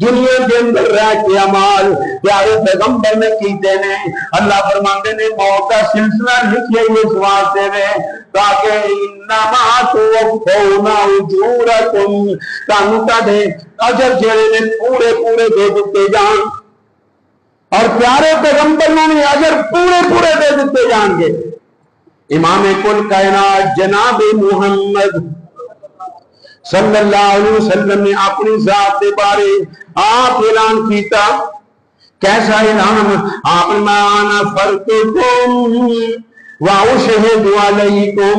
دنیا کے اندر رہ کے اعمال پیارے پیغمبر نے کیتے نے. اللہ فرماندے نے موت کا سلسلہ لکھے اس واسطے میں تاکہ انما توفون اجورکم, تانوں تہاڈے اجر جڑے نے پورے پورے دے دتے جان, اور پیارے پیغمبر نے اجر پورے پورے دے دتے جان گے. امام کل کائنات جناب محمد صلی اللہ علیہ وسلم نے اپنی ذات کے بارے آپ اعلان کیتا. کیسا اعلان؟ آپ نے مانا فرقکم وَأُشْهِدُ عَلَيْكُمْ,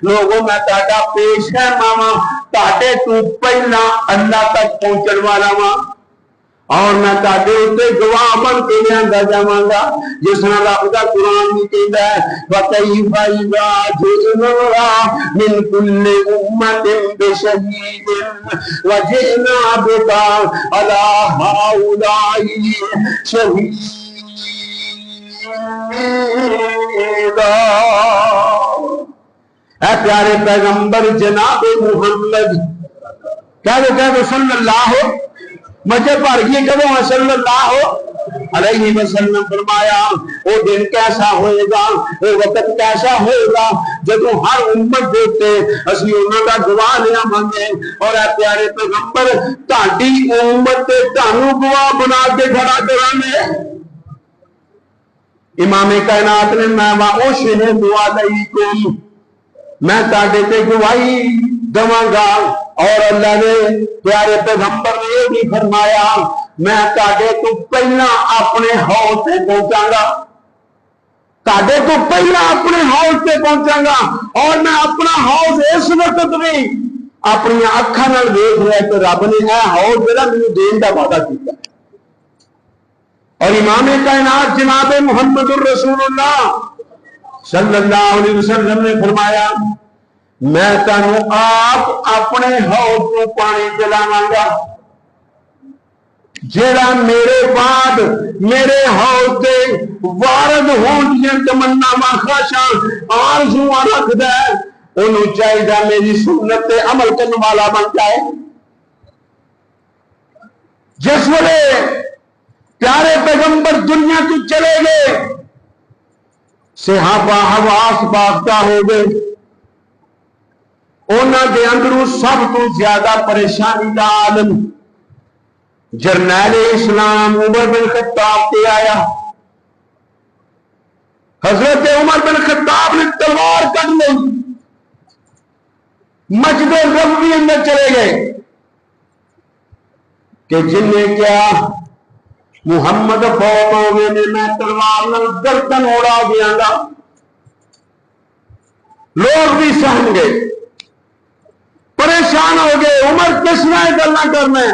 لوگوں میں تاڑا پیش ہے ماما تاڑے تو پہلا اللہ تک پہنچن والا ماں, اور میں تاڑے اتے گواہ بن کے لیاندہ جاواں گا. جس نے رب دا قرآن بھی کہتا ہے وَكَيْفَ إِذَا جِئْنَا مِنْ كُلِّ أُمَّةٍ بِشَهِيدٍ وَجِئْنَا بِكَ عَلَى هَؤُلَاءِ شَهِيدًا. اے پیارے پیغمبر جناب محمد کہہ دو صلی اللہ مجھے پڑھ گئی کبھی صلی اللہ علیہ وسلم. فرمایا وہ دن کیسا ہوئے گا, وہ وقت کیسا ہوئے گا جب ہر امت دیتے اسی انہوں کا گواہ لیا مانگے. اور اے پیارے پیغمبر تاڑی امت تانوں گواہ بنا کے کھڑا کرانے. امام کائنات نے میں وَأُشْهِدُ عَلَيْكُمْ, میں تاڑے تے گواہی دواں گا. اور اللہ نے پیارے پیغمبر نے یہ بھی فرمایا میں تاڑے تو پہلا اپنے حوض سے پہنچاں گا, تاڑے تو پہلا اپنے حوض سے پہنچاں گا. اور میں اپنا حوض اس وقت بھی اپنی اکھاں نال دیکھ رہا کہ رب نے اے حوض جڑا مینوں دین دا وعدہ کیتا. اور امام کائنات جناب محمد الرسول اللہ صلی اللہ علیہ وسلم نے فرمایا میں تانوں آپ اپنے حوض کو پانی پلاواں گا جیڑا میرے بعد میرے حوض تے وارد ہون دیاں تمناواں خواہشاں آرزوواں رکھدا ہے. انہوں چاہیے میری سنت تے عمل کرنے والا بن جائے. جس ویلے پیارے پیغمبر دنیا تو چلے گئے صحابہ حواس باختہ ہو گئے. انہاں دے اندروں سب تو زیادہ پریشانی دا عالم جرنیل اسلام عمر بن خطاب تے آیا. حضرت عمر بن خطاب نے تلوار کٹ لی, مسجد نبوی اندر چلے گئے کہ جن نے کیا محمد فوت ہو گئے نے میں تلوار نال گردن اڑا دیا گا. لوگ بھی سہم گئے, پریشان ہو گئے. عمر کس نے گلا کرنا ہے؟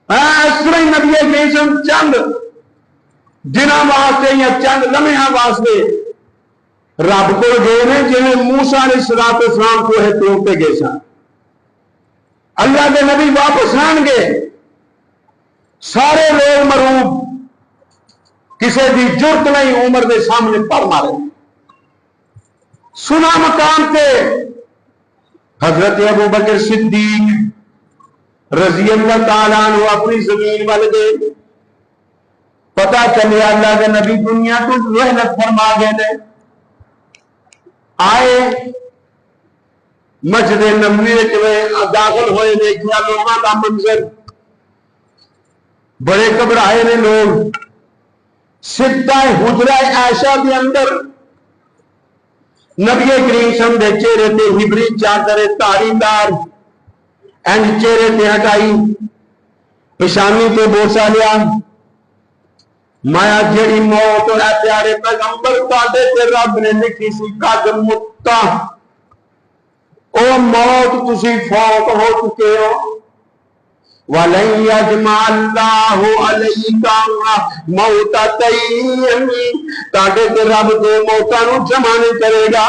اس طرح نبی کریم چند دنوں واسطے یا چند لمحہ واسطے رب کو گئے نے جنہیں موسیٰ علیہ السلام کو ہے تو پہ گئے سن. اللہ کے نبی واپس آن گے, سارے لوگ مروب, کسی بھی جرت نہیں عمر دے سامنے پڑ مارے. سنا مقام تے حضرت ابو بکر صدیق رضی اللہ تعالیٰ عنہ اپنی زمین وال گئے. پتا چلے اللہ کے نبی دنیا تو رحلت فرما گئے نے. آئے مسجد نبوی میں داخل ہوئے, دیکھا لوگوں کا منظر, بڑے گھبرائے نے لوگ. سدھا حجرہ عائشہ کے اندر نبی کریم صلی دے چہرے تے ہبری چادر تاری دار اینج چہرے تے ہٹائی, پیشانی تے بوسا لیا. مایا جڑی موت ہے پیارے پیغمبر تاڈے تے رب نے لکھی سی قد متا, او موت تسی فوت ہو چکے ہو. وَلَن يَجْمَعَ اللَّهُ عَلَيْكَ مَوْتَتَيْنِ, تاڈے تے رب دو موتاں نو جمع نہیں کرے گا.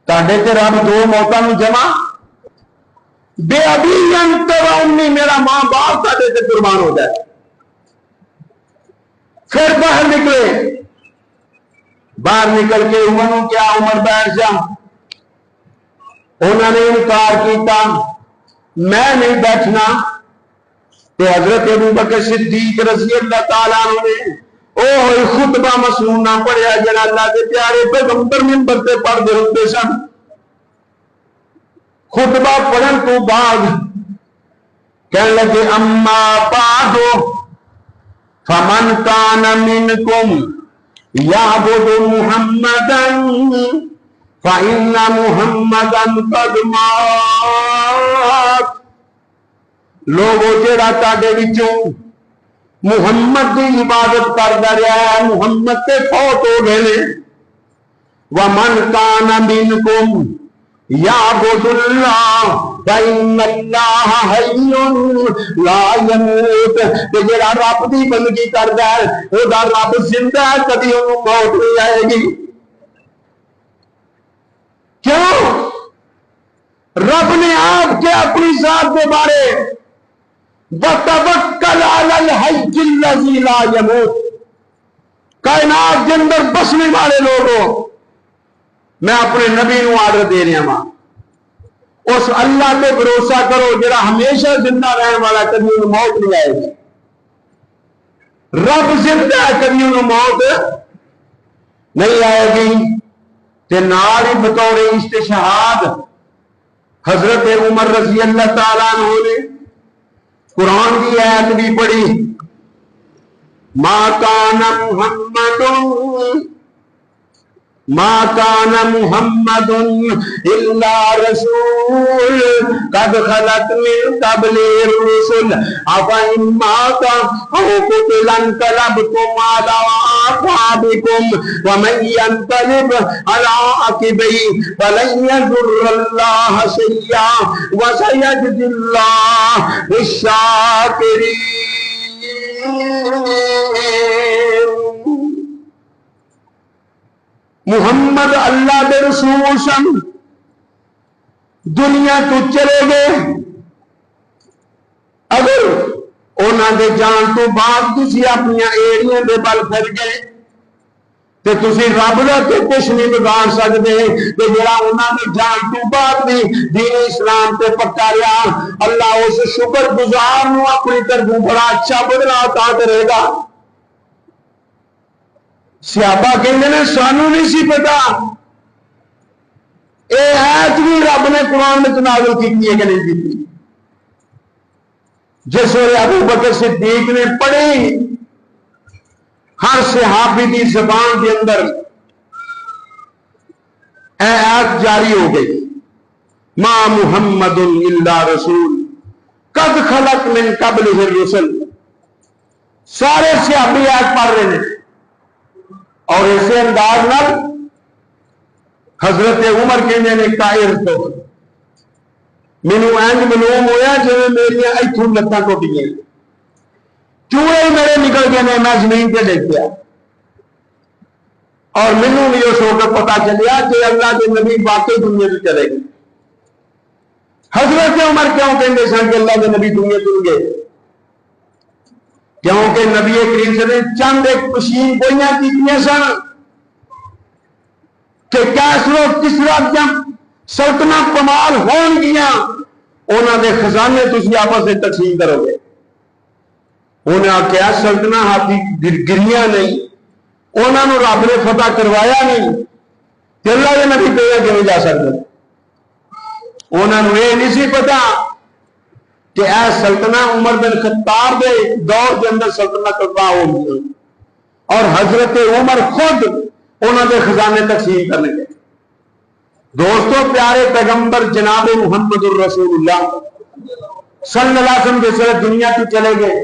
تاڈے تے رب دو موتاں نو جمع بے ابی انت و امی, میرا ماں باپ تاڈے تے قربان ہو جائے. پھر باہر نکلے, باہر نکل کے عمر نو کیا عمر بیٹھ جا. انہوں نے انکار کیتا, میں نہیں بیٹھنا. تو حضرت ابو بکر صدیق رضی اللہ تعالیٰ عنہ نے اوہ خطبہ مسنون نہ پڑھیا جڑا اللہ کے پیارے پیغمبر منبر تے پڑھ دے ہوندے سن. خطبہ پڑھن تو بعد کہنے لگے اما بعد فمن کان منکم یعبد محمدا فإن محمدا قد مات. لوگوں جڑا تاڈے وچوں محمد دی عبادت کردا رہیا ہے, محمد تے فوت ہو گئے نے. ومن کان منکم یعبد اللہ فإن اللہ حی لا یموت. تے جڑا رب دی بندگی کردا ہے او دا رب زندہ ہے, کبھی اونوں موت نہیں آئے گی. کیوں؟ رب نے آپ کے اپنی ذات کے بارے وَتَوَكَّلْ عَلَى الْحَيِّ الَّذِي لَا يَمُوتُ, کائنات کے اندر بسنے والے لوگوں میں اپنے نبی نو آرڈر دے رہا ہوں, اس اللہ پہ بھروسہ کرو جڑا ہمیشہ زندہ رہنے والا, کبھی انہوں موت نہیں آئے گی. رب زندہ ہے, کبھی انہوں موت نہیں آئے گی. تے نال ہی بطور استشہاد حضرت عمر رضی اللہ تعالیٰ عنہ نے قرآن کی آیت بھی پڑھی, ما کان محمد الا رسول قد خلت من قبلہ الرسل افإن مات او قتل انقلبتم على اعقابکم ومن ينقلب على عقبیہ فلن یضر اللہ شیئا وسیجزی اللہ الشاکرین. محمد اللہ دے رسول سن, دنیا تو چلے گئے. اگر انہاں دے جان تو بعد تسی اپنی ایڑیاں دے بل پھر گئے تے تسی رب دا تے کچھ نہیں بگاڑ سکتے تے جڑا انہاں دی جان تو بعد بھی دین اسلام تے پکا رہا اللہ اس شکر گزار نو اپنی طرف بڑا اچھا بدلا عطا کرے گا. صحابہ کہندے نے سانو نہیں سی پتا اے آیت بھی رب نے قرآن میں نازل کی ہے کہ نہیں کی. جس ویلے ابو بکر صدیق نے پڑھی ہر صحابی دی زبان کے اندر اے آیت جاری ہو گئی ما محمد الا رسول قد خلق من قبلہ الرسل. سارے صحابی آیت پڑھ رہے ہیں اور اسی انداز نال حضرت عمر کہنے نے قائر تو مینو اینج معلوم ہویا جی میری اتوں لتاں ٹوٹ گئی چوہے میرے نکل گئے نے میں زمین پہ ڈگ گیا اور مینو بھی اس وقت پتا چلیا کہ اللہ کے نبی واقعی دنیا سے چلے گئے. حضرت عمر کیوں کہتے سن کہ اللہ کے نبی دنیا چل گئے؟ کیونکہ نبی کریم صلی اللہ علیہ وسلم چند ایک پشین گوئیاں کی سن کہ کیسرو کسرا جب سلطنت کمال ہون گیا انہوں نے خزانے تسی آپس سے تقسیم کرو گے. انہیں آخیا سلطنت ہاتھی گریاں نہیں انہوں نے رب نے فتح کروایا نہیں کہ اللہ کے نبی پہ کیوں جا سکتے. انہوں نے یہ نہیں سی پتا کہ اے سلطنت عمر بن خطاب دے دور کے اندر سلطنت کروا ہوگی اور حضرت عمر خود انہوں نے خزانے تقسیم کرنے گئے. دوستو پیارے پیغمبر جناب محمد الرسول اللہ صلی اللہ علیہ وسلم جس طرح دنیا کی چلے گئے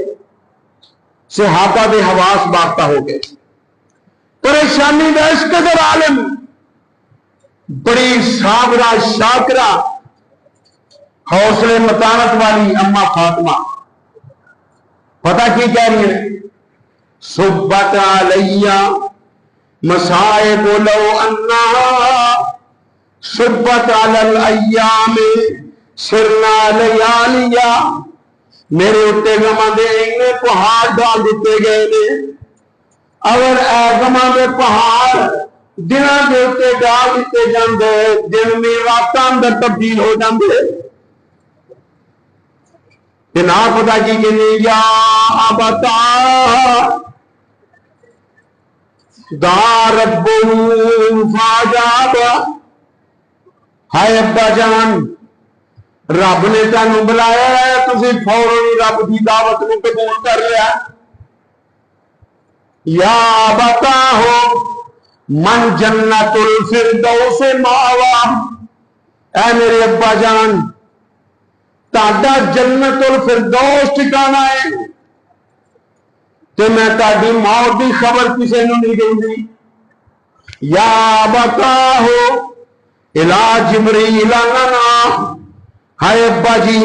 صحابہ دے حواس باختہ ہو گئے. پریشانی کا اس قدر عالم بڑی صابرہ شاکرہ حوصلے متانت والی اما فاطمہ پتہ کی کہہ رہی ہے صبت علیہ مصائب لو انہا صبت علی الایام سرنا لیالیا. میرے اتے گماں دے انہیں پہاڑ ڈال دیتے گئے نے اگر اے گماں دے پہاڑ دنوں کے اتے ڈال دیتے جاندے دن میں راتاں اندر تبدیل ہو جاندے نہ پتا کی کہ یا ابتا دا رب فاجاب. ہائے ابا جان رب نے تینوں بلایا ہے تسی فوراً رب کی دعوت کو قبول کر لیا. یا ابتا ہو من جنت الفردوس ماوا. اے میرے ابا جان تاڈا جنت الفردوس ٹھکانا ہے تو میں تاڈی موت دی خبر کسی نو نہیں دینی. یا بتاہو الا جبریل لنا. ہائے ابا جی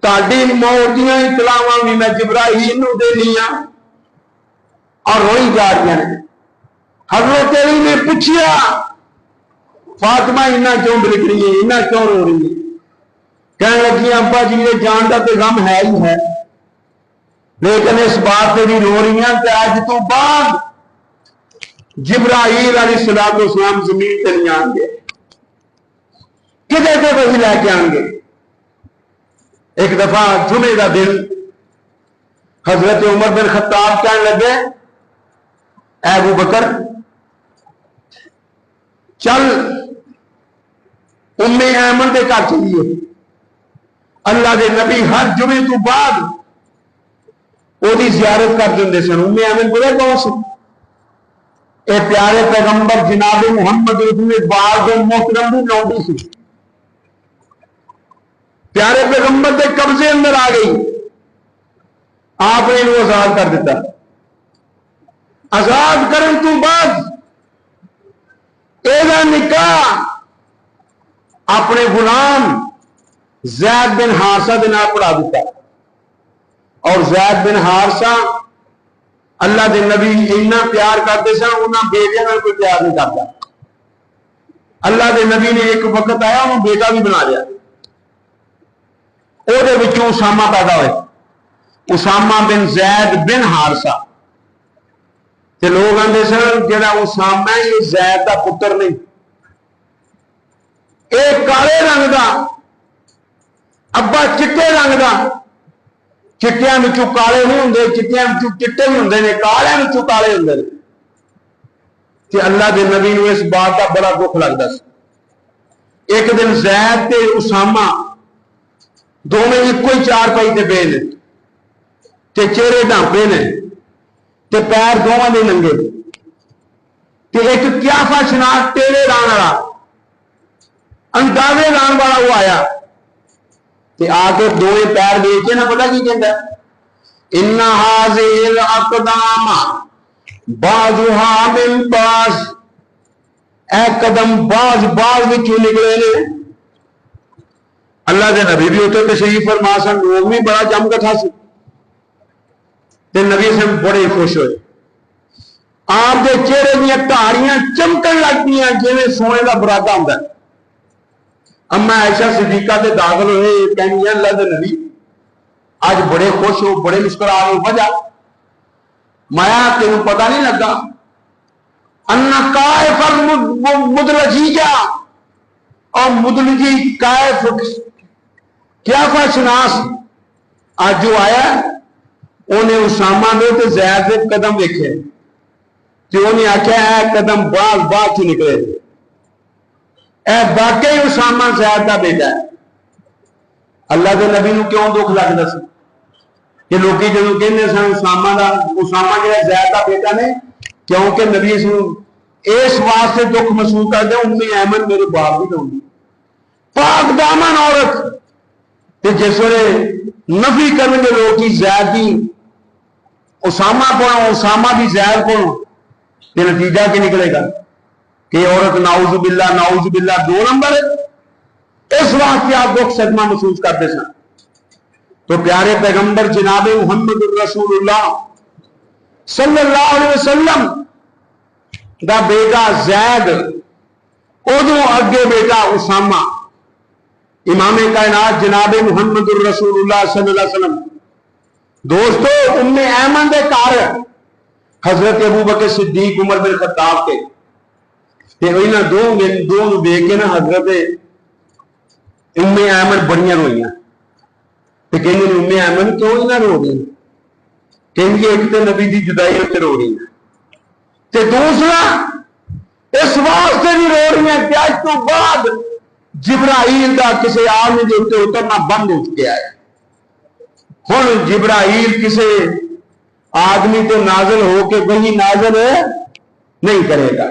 تاڈی موت دیاں اطلاعاں بھی میں جبرائیل نو دینی اور روئی جا رہی ہیں. حضرت علی نے پوچھیا فاطمہ انہاں کیوں بلک رہی ہے انہاں کیوں رو رہی ہے؟ کہنے لگی ابا جی یہ جان کا تو غم ہے ہی ہے لیکن اس بات سے بھی رو رہی ہیں کہ آج تو بعد جبرائیل علیہ السلام والسلام زمین سے نہیں آئیں گے کدھے سے وہی لے کے آئیں گے. ایک دفعہ جمعے کا دن حضرت عمر بن خطاب کہنے لگے اے ابو بکر چل ام ایمن دے گھر چلیے. اللہ دے نبی ہر جمعے تو بعد وہ زیارت کر دیں سن. ام ایمن بولے کون سی؟ اے پیارے پیغمبر جناب محمد رسول بال دے محترم بھی لوٹی سی پیارے پیغمبر دے قبضے اندر آ گئی. آپ نے انہوں آزاد کر دیتا. آزاد کرن تو بعد ایدہ نکاح اپنے غلام زید بن حارثہ دے نال پڑھا دیتا اور زید بن حارثہ اللہ دے نبی اتنا پیار کرتے سن انہاں بیٹیاں نال کوئی پیار نہیں کرتا. اللہ دے نبی نے ایک وقت آیا انہوں بیٹا بھی بنا لیا. او دے وچوں اسامہ پیدا ہوئے اسامہ بن زید بن حارثہ. تے لوگ آندے سن جڑا اسامہ ہے یہ زید دا پتر نہیں، ایک کالے رنگ دا ابا چٹے رنگ دا، چٹیاں وچوں کالے نہیں ہوندے، چٹیاں وچوں چٹے بھی ہوندے نے، کالیاں وچوں کالے ہوندے نے۔ تے اللہ دے نبی نو اس بات دا بڑا دکھ لگدا سی۔ ایک دن زید تے اسامہ دونوں ایک ہی چار پائی تے بے نے تے چہرے ڈھانپے نے تے پیر دونوں دے ننگے تے ایک قیافہ شناس ٹیڑے لان والا اندازے لان والا وہ آیا تے آ کے دونوں پیر دیکھ کے نہ پتہ کی کہندا ان هذه الاقدام بعضها من بعض، اے قدم باز وچوں نکلے نے۔ اللہ دے نبی بھی اتنے تشریف فرما سن، لوگ بھی بڑا جم کٹھا سی تے نبی سے بڑے خوش ہوئے۔ آپ دے چہرے دیا دھاڑیاں چمکن لگ پیا جویں سونے کا برادا ہوندا ہے۔ اما عائشہ صدیقہ تے داخل ہوئے، کہنی اللہ دے نبی اج بڑے خوش ہو، بڑے مسکرا ہو، وجہ مایا تینوں پتہ نہیں لگا ان کائف المدلجیہ اور مدلجی کائف قیافہ شناس آج جو آیا انہیں اسامہ دے تے زید دے قدم ویکھے تے انہیں آکھیا اے قدم باز چ نکلے، اے واقعی اسامہ زید دا بیٹا ہے۔ اللہ دے نبی نو کیوں دکھ لگدا سی کہ لوکی جدوں کہندے سن اسامہ جڑا زید دا بیٹا نے، کیونکہ نبی اس واسطے دکھ محسوس کرتے امی ایمن میرے باپ بھی دوں گی پاک دامن عورت تے جس ویلے نفی کرنے کے لوگ کی زید کی اسامہ پڑھو اسامہ بھی زید پڑھو تے نتیجہ کی نکلے گا کہ عورت نعوذ باللہ 2 نمبر ہے۔ اس واسطے آپ دکھ صدمہ محسوس کرتے سن۔ تو پیارے پیغمبر جناب محمد رسول اللہ صلی اللہ علیہ وسلم دا بیٹا زید، ادو اگے بیٹا اسامہ، امام کائنات جناب محمد الرسول اللہ صلی اللہ علیہ وسلم۔ دوستو ام ایمن دے گھر حضرت ابوبکر صدیق عمر بن خطاب کے تے انہاں دو نو ویکھ کے نا حضرت ام ایمن بڑیاں روئیاں تے کہندے ام ایمن کیوں انہاں رو گئی؟ کہندے ایک تے نبی دی جدائی تے رو رہی تے دوسرا اس واسطے بھی رو رہی ہیں کہ اج تو بعد جبرائیل دا کسی آدمی دے اوتے اترنا بند ہو گیا ہے۔ ہن جبرائیل کسی آدمی تو نازل ہو کے وہی نازل نہیں کرے گا۔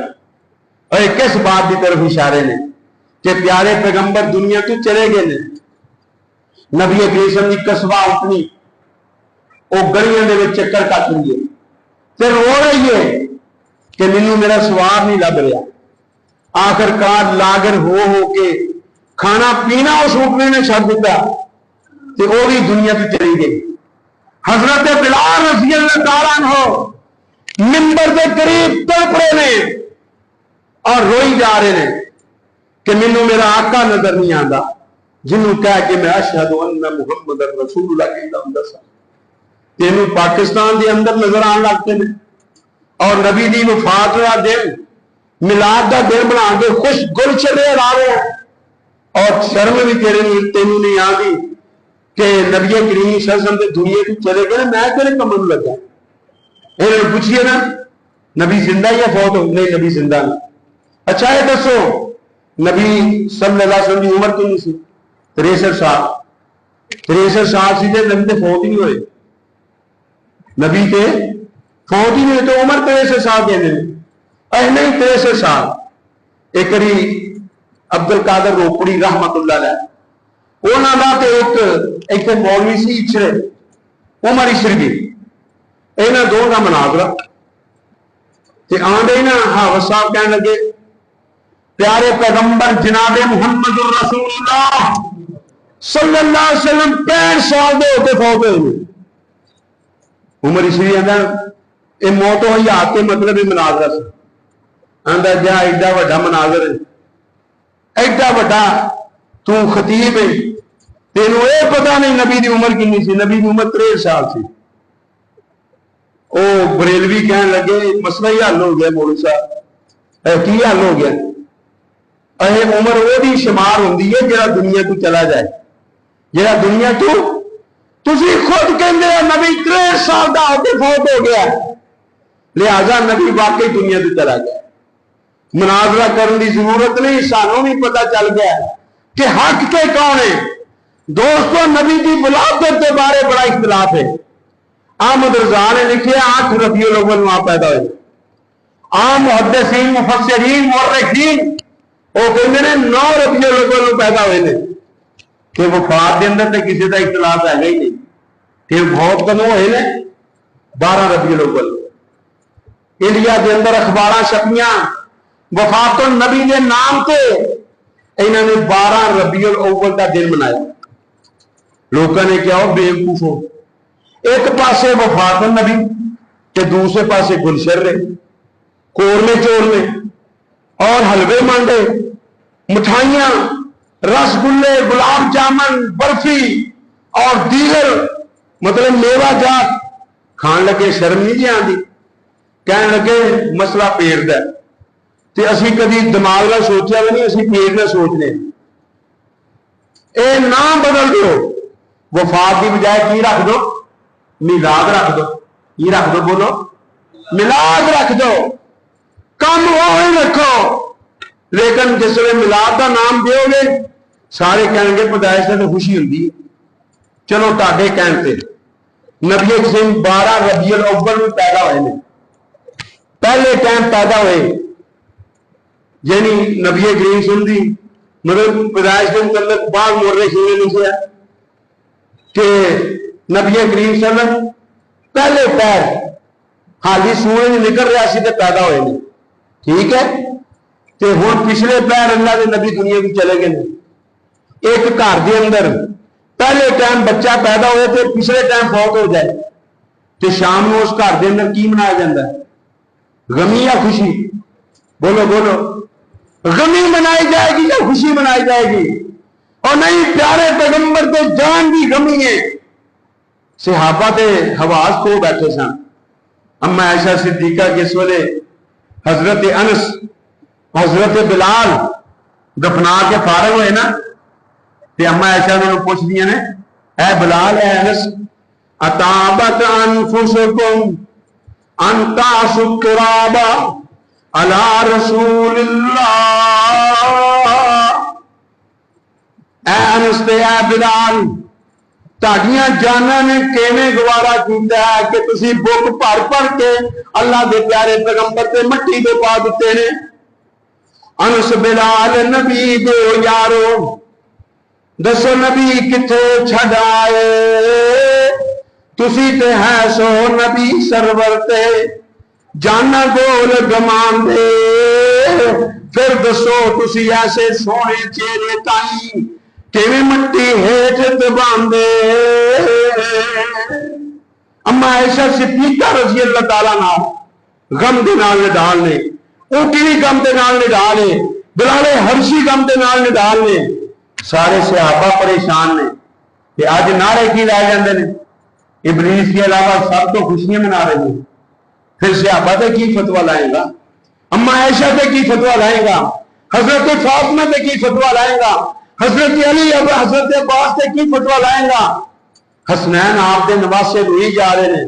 اور کس بات کی طرف اشارے نے کہ پیارے پیغمبر دنیا تو چلے گئے نے، نبی کریم کی قصبہ اپنی وہ گلیاں دے وچ چکر کٹ رہی ہے تے رو رہی ہے کہ مینوں میرا سوار نہیں لب رہا۔ آخر کار لاگر ہو کے کھانا پینا اس حکمے نے چھڈ دیتا تے وہ بھی دنیا تو چلی گئی۔ حضرت بلال رضی اللہ تعالیٰ عنہ منبر کے قریب تڑپ رہے نے اور روئی جا رہے ہیں کہ مینوں میرا آقا نظر نہیں آتا جنوں کہہ کے میں اشہد ان محمد رسول اللہ کہتا ہوں دسا تینوں پاکستان دے اندر نظر آن لگتے ہیں اور نبی دی وفات کا دن میلاد کا دن بنا کے خوش گل چلے آ رہے ہیں اور شرم بھی تینوں نہیں آتی کہ نبی کریم صلی اللہ علیہ وسلم دے دنیا کو چلے گئے میں تیرے کمن لگا۔ انہوں نے پوچھئے نا نبی زندہ یا فوت ہو؟ نہیں نبی زندہ نہیں۔ اچھا یہ دسو نبی صلی اللہ علیہ وسلم کی عمر کتنی سی؟ 63 سال۔ 63 سال سی تے نبی تے فوت ہی نہیں ہوئے، نبی تے فوت ہی نہیں ہوئے تو عمر 63 سال کہنے اے نہیں 63 سال۔ ایک کری عبد القادر روپڑی رحمت اللہ علیہ انہوں دا تے ایک مولوی سی اچھرے عمر اشرگی انہاں دو کا مناظرہ تے آندے نا حافظ صاحب کہنے لگے پیارے پیغمبر جناب محمد الرسول اللہ صلی اللہ علیہ وسلم 65 سال دے ہوتے فوت ہوئے۔ عمر اشری آندا اے موت ہوئی آ کے مطلب ہی مناظرہ سے آندا جا ایڈا وڈا مناظر ہے ایڈا وڈا تو خطیب ہے تینوں اے پتہ نہیں نبی دی عمر کنی سی؟ نبی دی عمر 63 سال سی۔ وہ بریلوی کہنے لگے مسئلہ ہی حل ہو گیا مولوی صاحب کی حل ہو گیا عمر وہ شمار ہوندی ہے جڑا دنیا تو چلا جائے جڑا دنیا تو تسی خود کہندے ہو نبی 63 سال دا ہو کے فوت ہو گیا لہذا نبی واقعی دنیا تو چلا گیا مناظرہ کرنے کی ضرورت نہیں سانوں بھی پتہ چل گیا کہ حق کے کون ہے دوستو نبی کی ولادت کے بارے بڑا اختلاف ہے احمد رضا نے لکھے 8 ربیع الاول وہاں پیدا ہوئے عام محدثین مفسرین مورخین وہ کہتے ہیں 9 ربیع الاول پیدا ہوئے نے کہ وفات کے اندر تو کسی کا اختلاف ہے ہی نہیں کہ بہت کدوں ہوئے نے 12 ربیع الاول انڈیا کے اندر اخبار چھپیاں وفات النبی کے نام سے انہوں نے 12 ربیع الاول کا دن منایا لوگوں نے کیا ہو بے وقوف ہو ایک پاسے وفات النبی کہ دوسرے پاسے گلشر رہے قورمے چورمے اور حلوے مانڈے مٹھائیاں رس گلے گلاب جامن برفی اور دیگر مطلب میوہ جات کھان لگے شرم نہیں جی آتی کہنے لگے مسئلہ پیٹ دا تے اسی کدی دماغ نہ سوچیا بھی نہیں اسی پیٹ نہ سوچنے اے نام بدل دو وفات کی بجائے کی رکھ دو میلاد رکھ دو یہ رکھ دو بولو میلاد رکھ دو کم وہی رکھو لیکن جس وقت میلاد کا نام دیو گے سارے کہیں گے پیدائش سے تو خوشی ہوتی ہے چلو تاڈے کہن تے نبی کریم 12 ربیع الاول میں پیدا ہوئے نے پہلے ٹائم پیدا ہوئے یعنی نبی کریم سندی مطلب پیدائش کے متعلق بعض مورخین نے لکھا کہ نبی کریم صلی اللہ علیہ وسلم پہلے پیر حالی سورج نکل رہا سی تے پیدا ہوئے نے ٹھیک ہے تے ہن پچھلے پیر اللہ دے نبی دنیا کو چلے گئے ایک گھر دے اندر پہلے ٹائم بچہ پیدا ہوئے تے پچھلے ٹائم فوت ہو جائے تے شام کو اس گھر دے اندر کی منایا جاتا ہے غمی یا خوشی بولو بولو غمی منائی جائے گی یا خوشی منائی جائے گی اور نہیں پیارے پیغمبر تے جان بھی غمی ہے صحابہ تے حواس کو بیٹھے سن اما عائشہ صدیقہ کے اس ویلے حضرت انس حضرت بلال دفنا کے فارغ ہوئے نا تے اما عائشہ نے پوچھ دیا نے اے بلال اے انس اتابت انفسکم انتا شکرابا علی رسول اللہ اے انس تے اے بلال تاڑیاں جانا نے کیویں گوارا کیتا ہے کہ تسی بک پڑھ پڑھ کے اللہ دے پیارے پیغمبر تے مٹی دے پا دتے نے انس بلال نبی دے یارو دسو نبی کتھے چھڈ آئے تسی تے ہے سو نبی سرور تے جانا گول گمان دے پھر دسو تسی ایسے سونے چہرے تائیں کیویں مٹی ہیٹھ دبان دے اما عائشہ صدیقہ رضی اللہ تعالیٰ نہ غم دے نال نڈال نے وہ کیویں غم دے نال نڈال نے بلال حبشی غم دے نال نڈال نے سارے صحابہ پریشان نے کہ آج نعرے کی لائے جاندے نے ابلیس کے علاوہ سب تو خوشیاں منا رہے ہیں پھر صحابہ تے کی فتویٰ لائے گا اما عائشہ تے کی فتویٰ لائے گا حضرت فاطمہ تے کی فتویٰ لائے گا حضرت علی اب حضرت عباس تے کی فتویٰ لائے گا حسنین آپ دے نواسے ہوئی جا رہے ہیں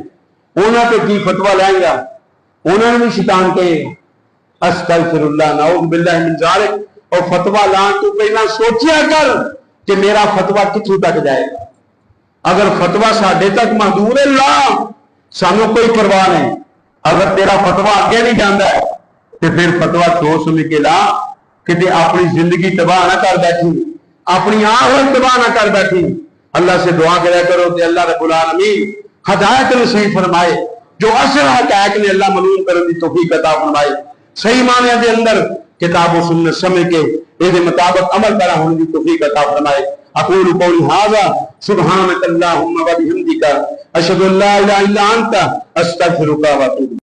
انہوں تے کی فتویٰ لائے گا انہوں نے بھی شیطان کہے استغفر اللہ نعوذ باللہ من ذالک اور فتویٰ لان تو پہلا سوچیا کر کہ میرا فتویٰ کتھوں تک جائے گا اگر فتویٰ ساڈے تک محدود ہے لا سانوں کوئی پرواہ نہیں اگر تیرا فتویٰ آگے نہیں جانا ہے تو پھر فتویٰ سوچ سمجھ کے لا کہ تے اپنی زندگی تباہ نہ کر بیٹھی اپنی آخرت تباہ نہ کر بیٹھی اللہ سے دعا کریا کرو کہ اللہ رب العالمین ہدایت نصیب فرمائے جو اصل حقائق نے اللہ معلوم کرنے کی توفیق عطا فرمائے صحیح معنی دے اندر کتاب و سنت سمجھ کے اس مطابق عمل کرا ہونے کی توفیق عطا فرمائے اقول قولی ھذا سبحانک اللہم و بحمدک اشہد ان لا الہ الا انت استغفرک و اتوب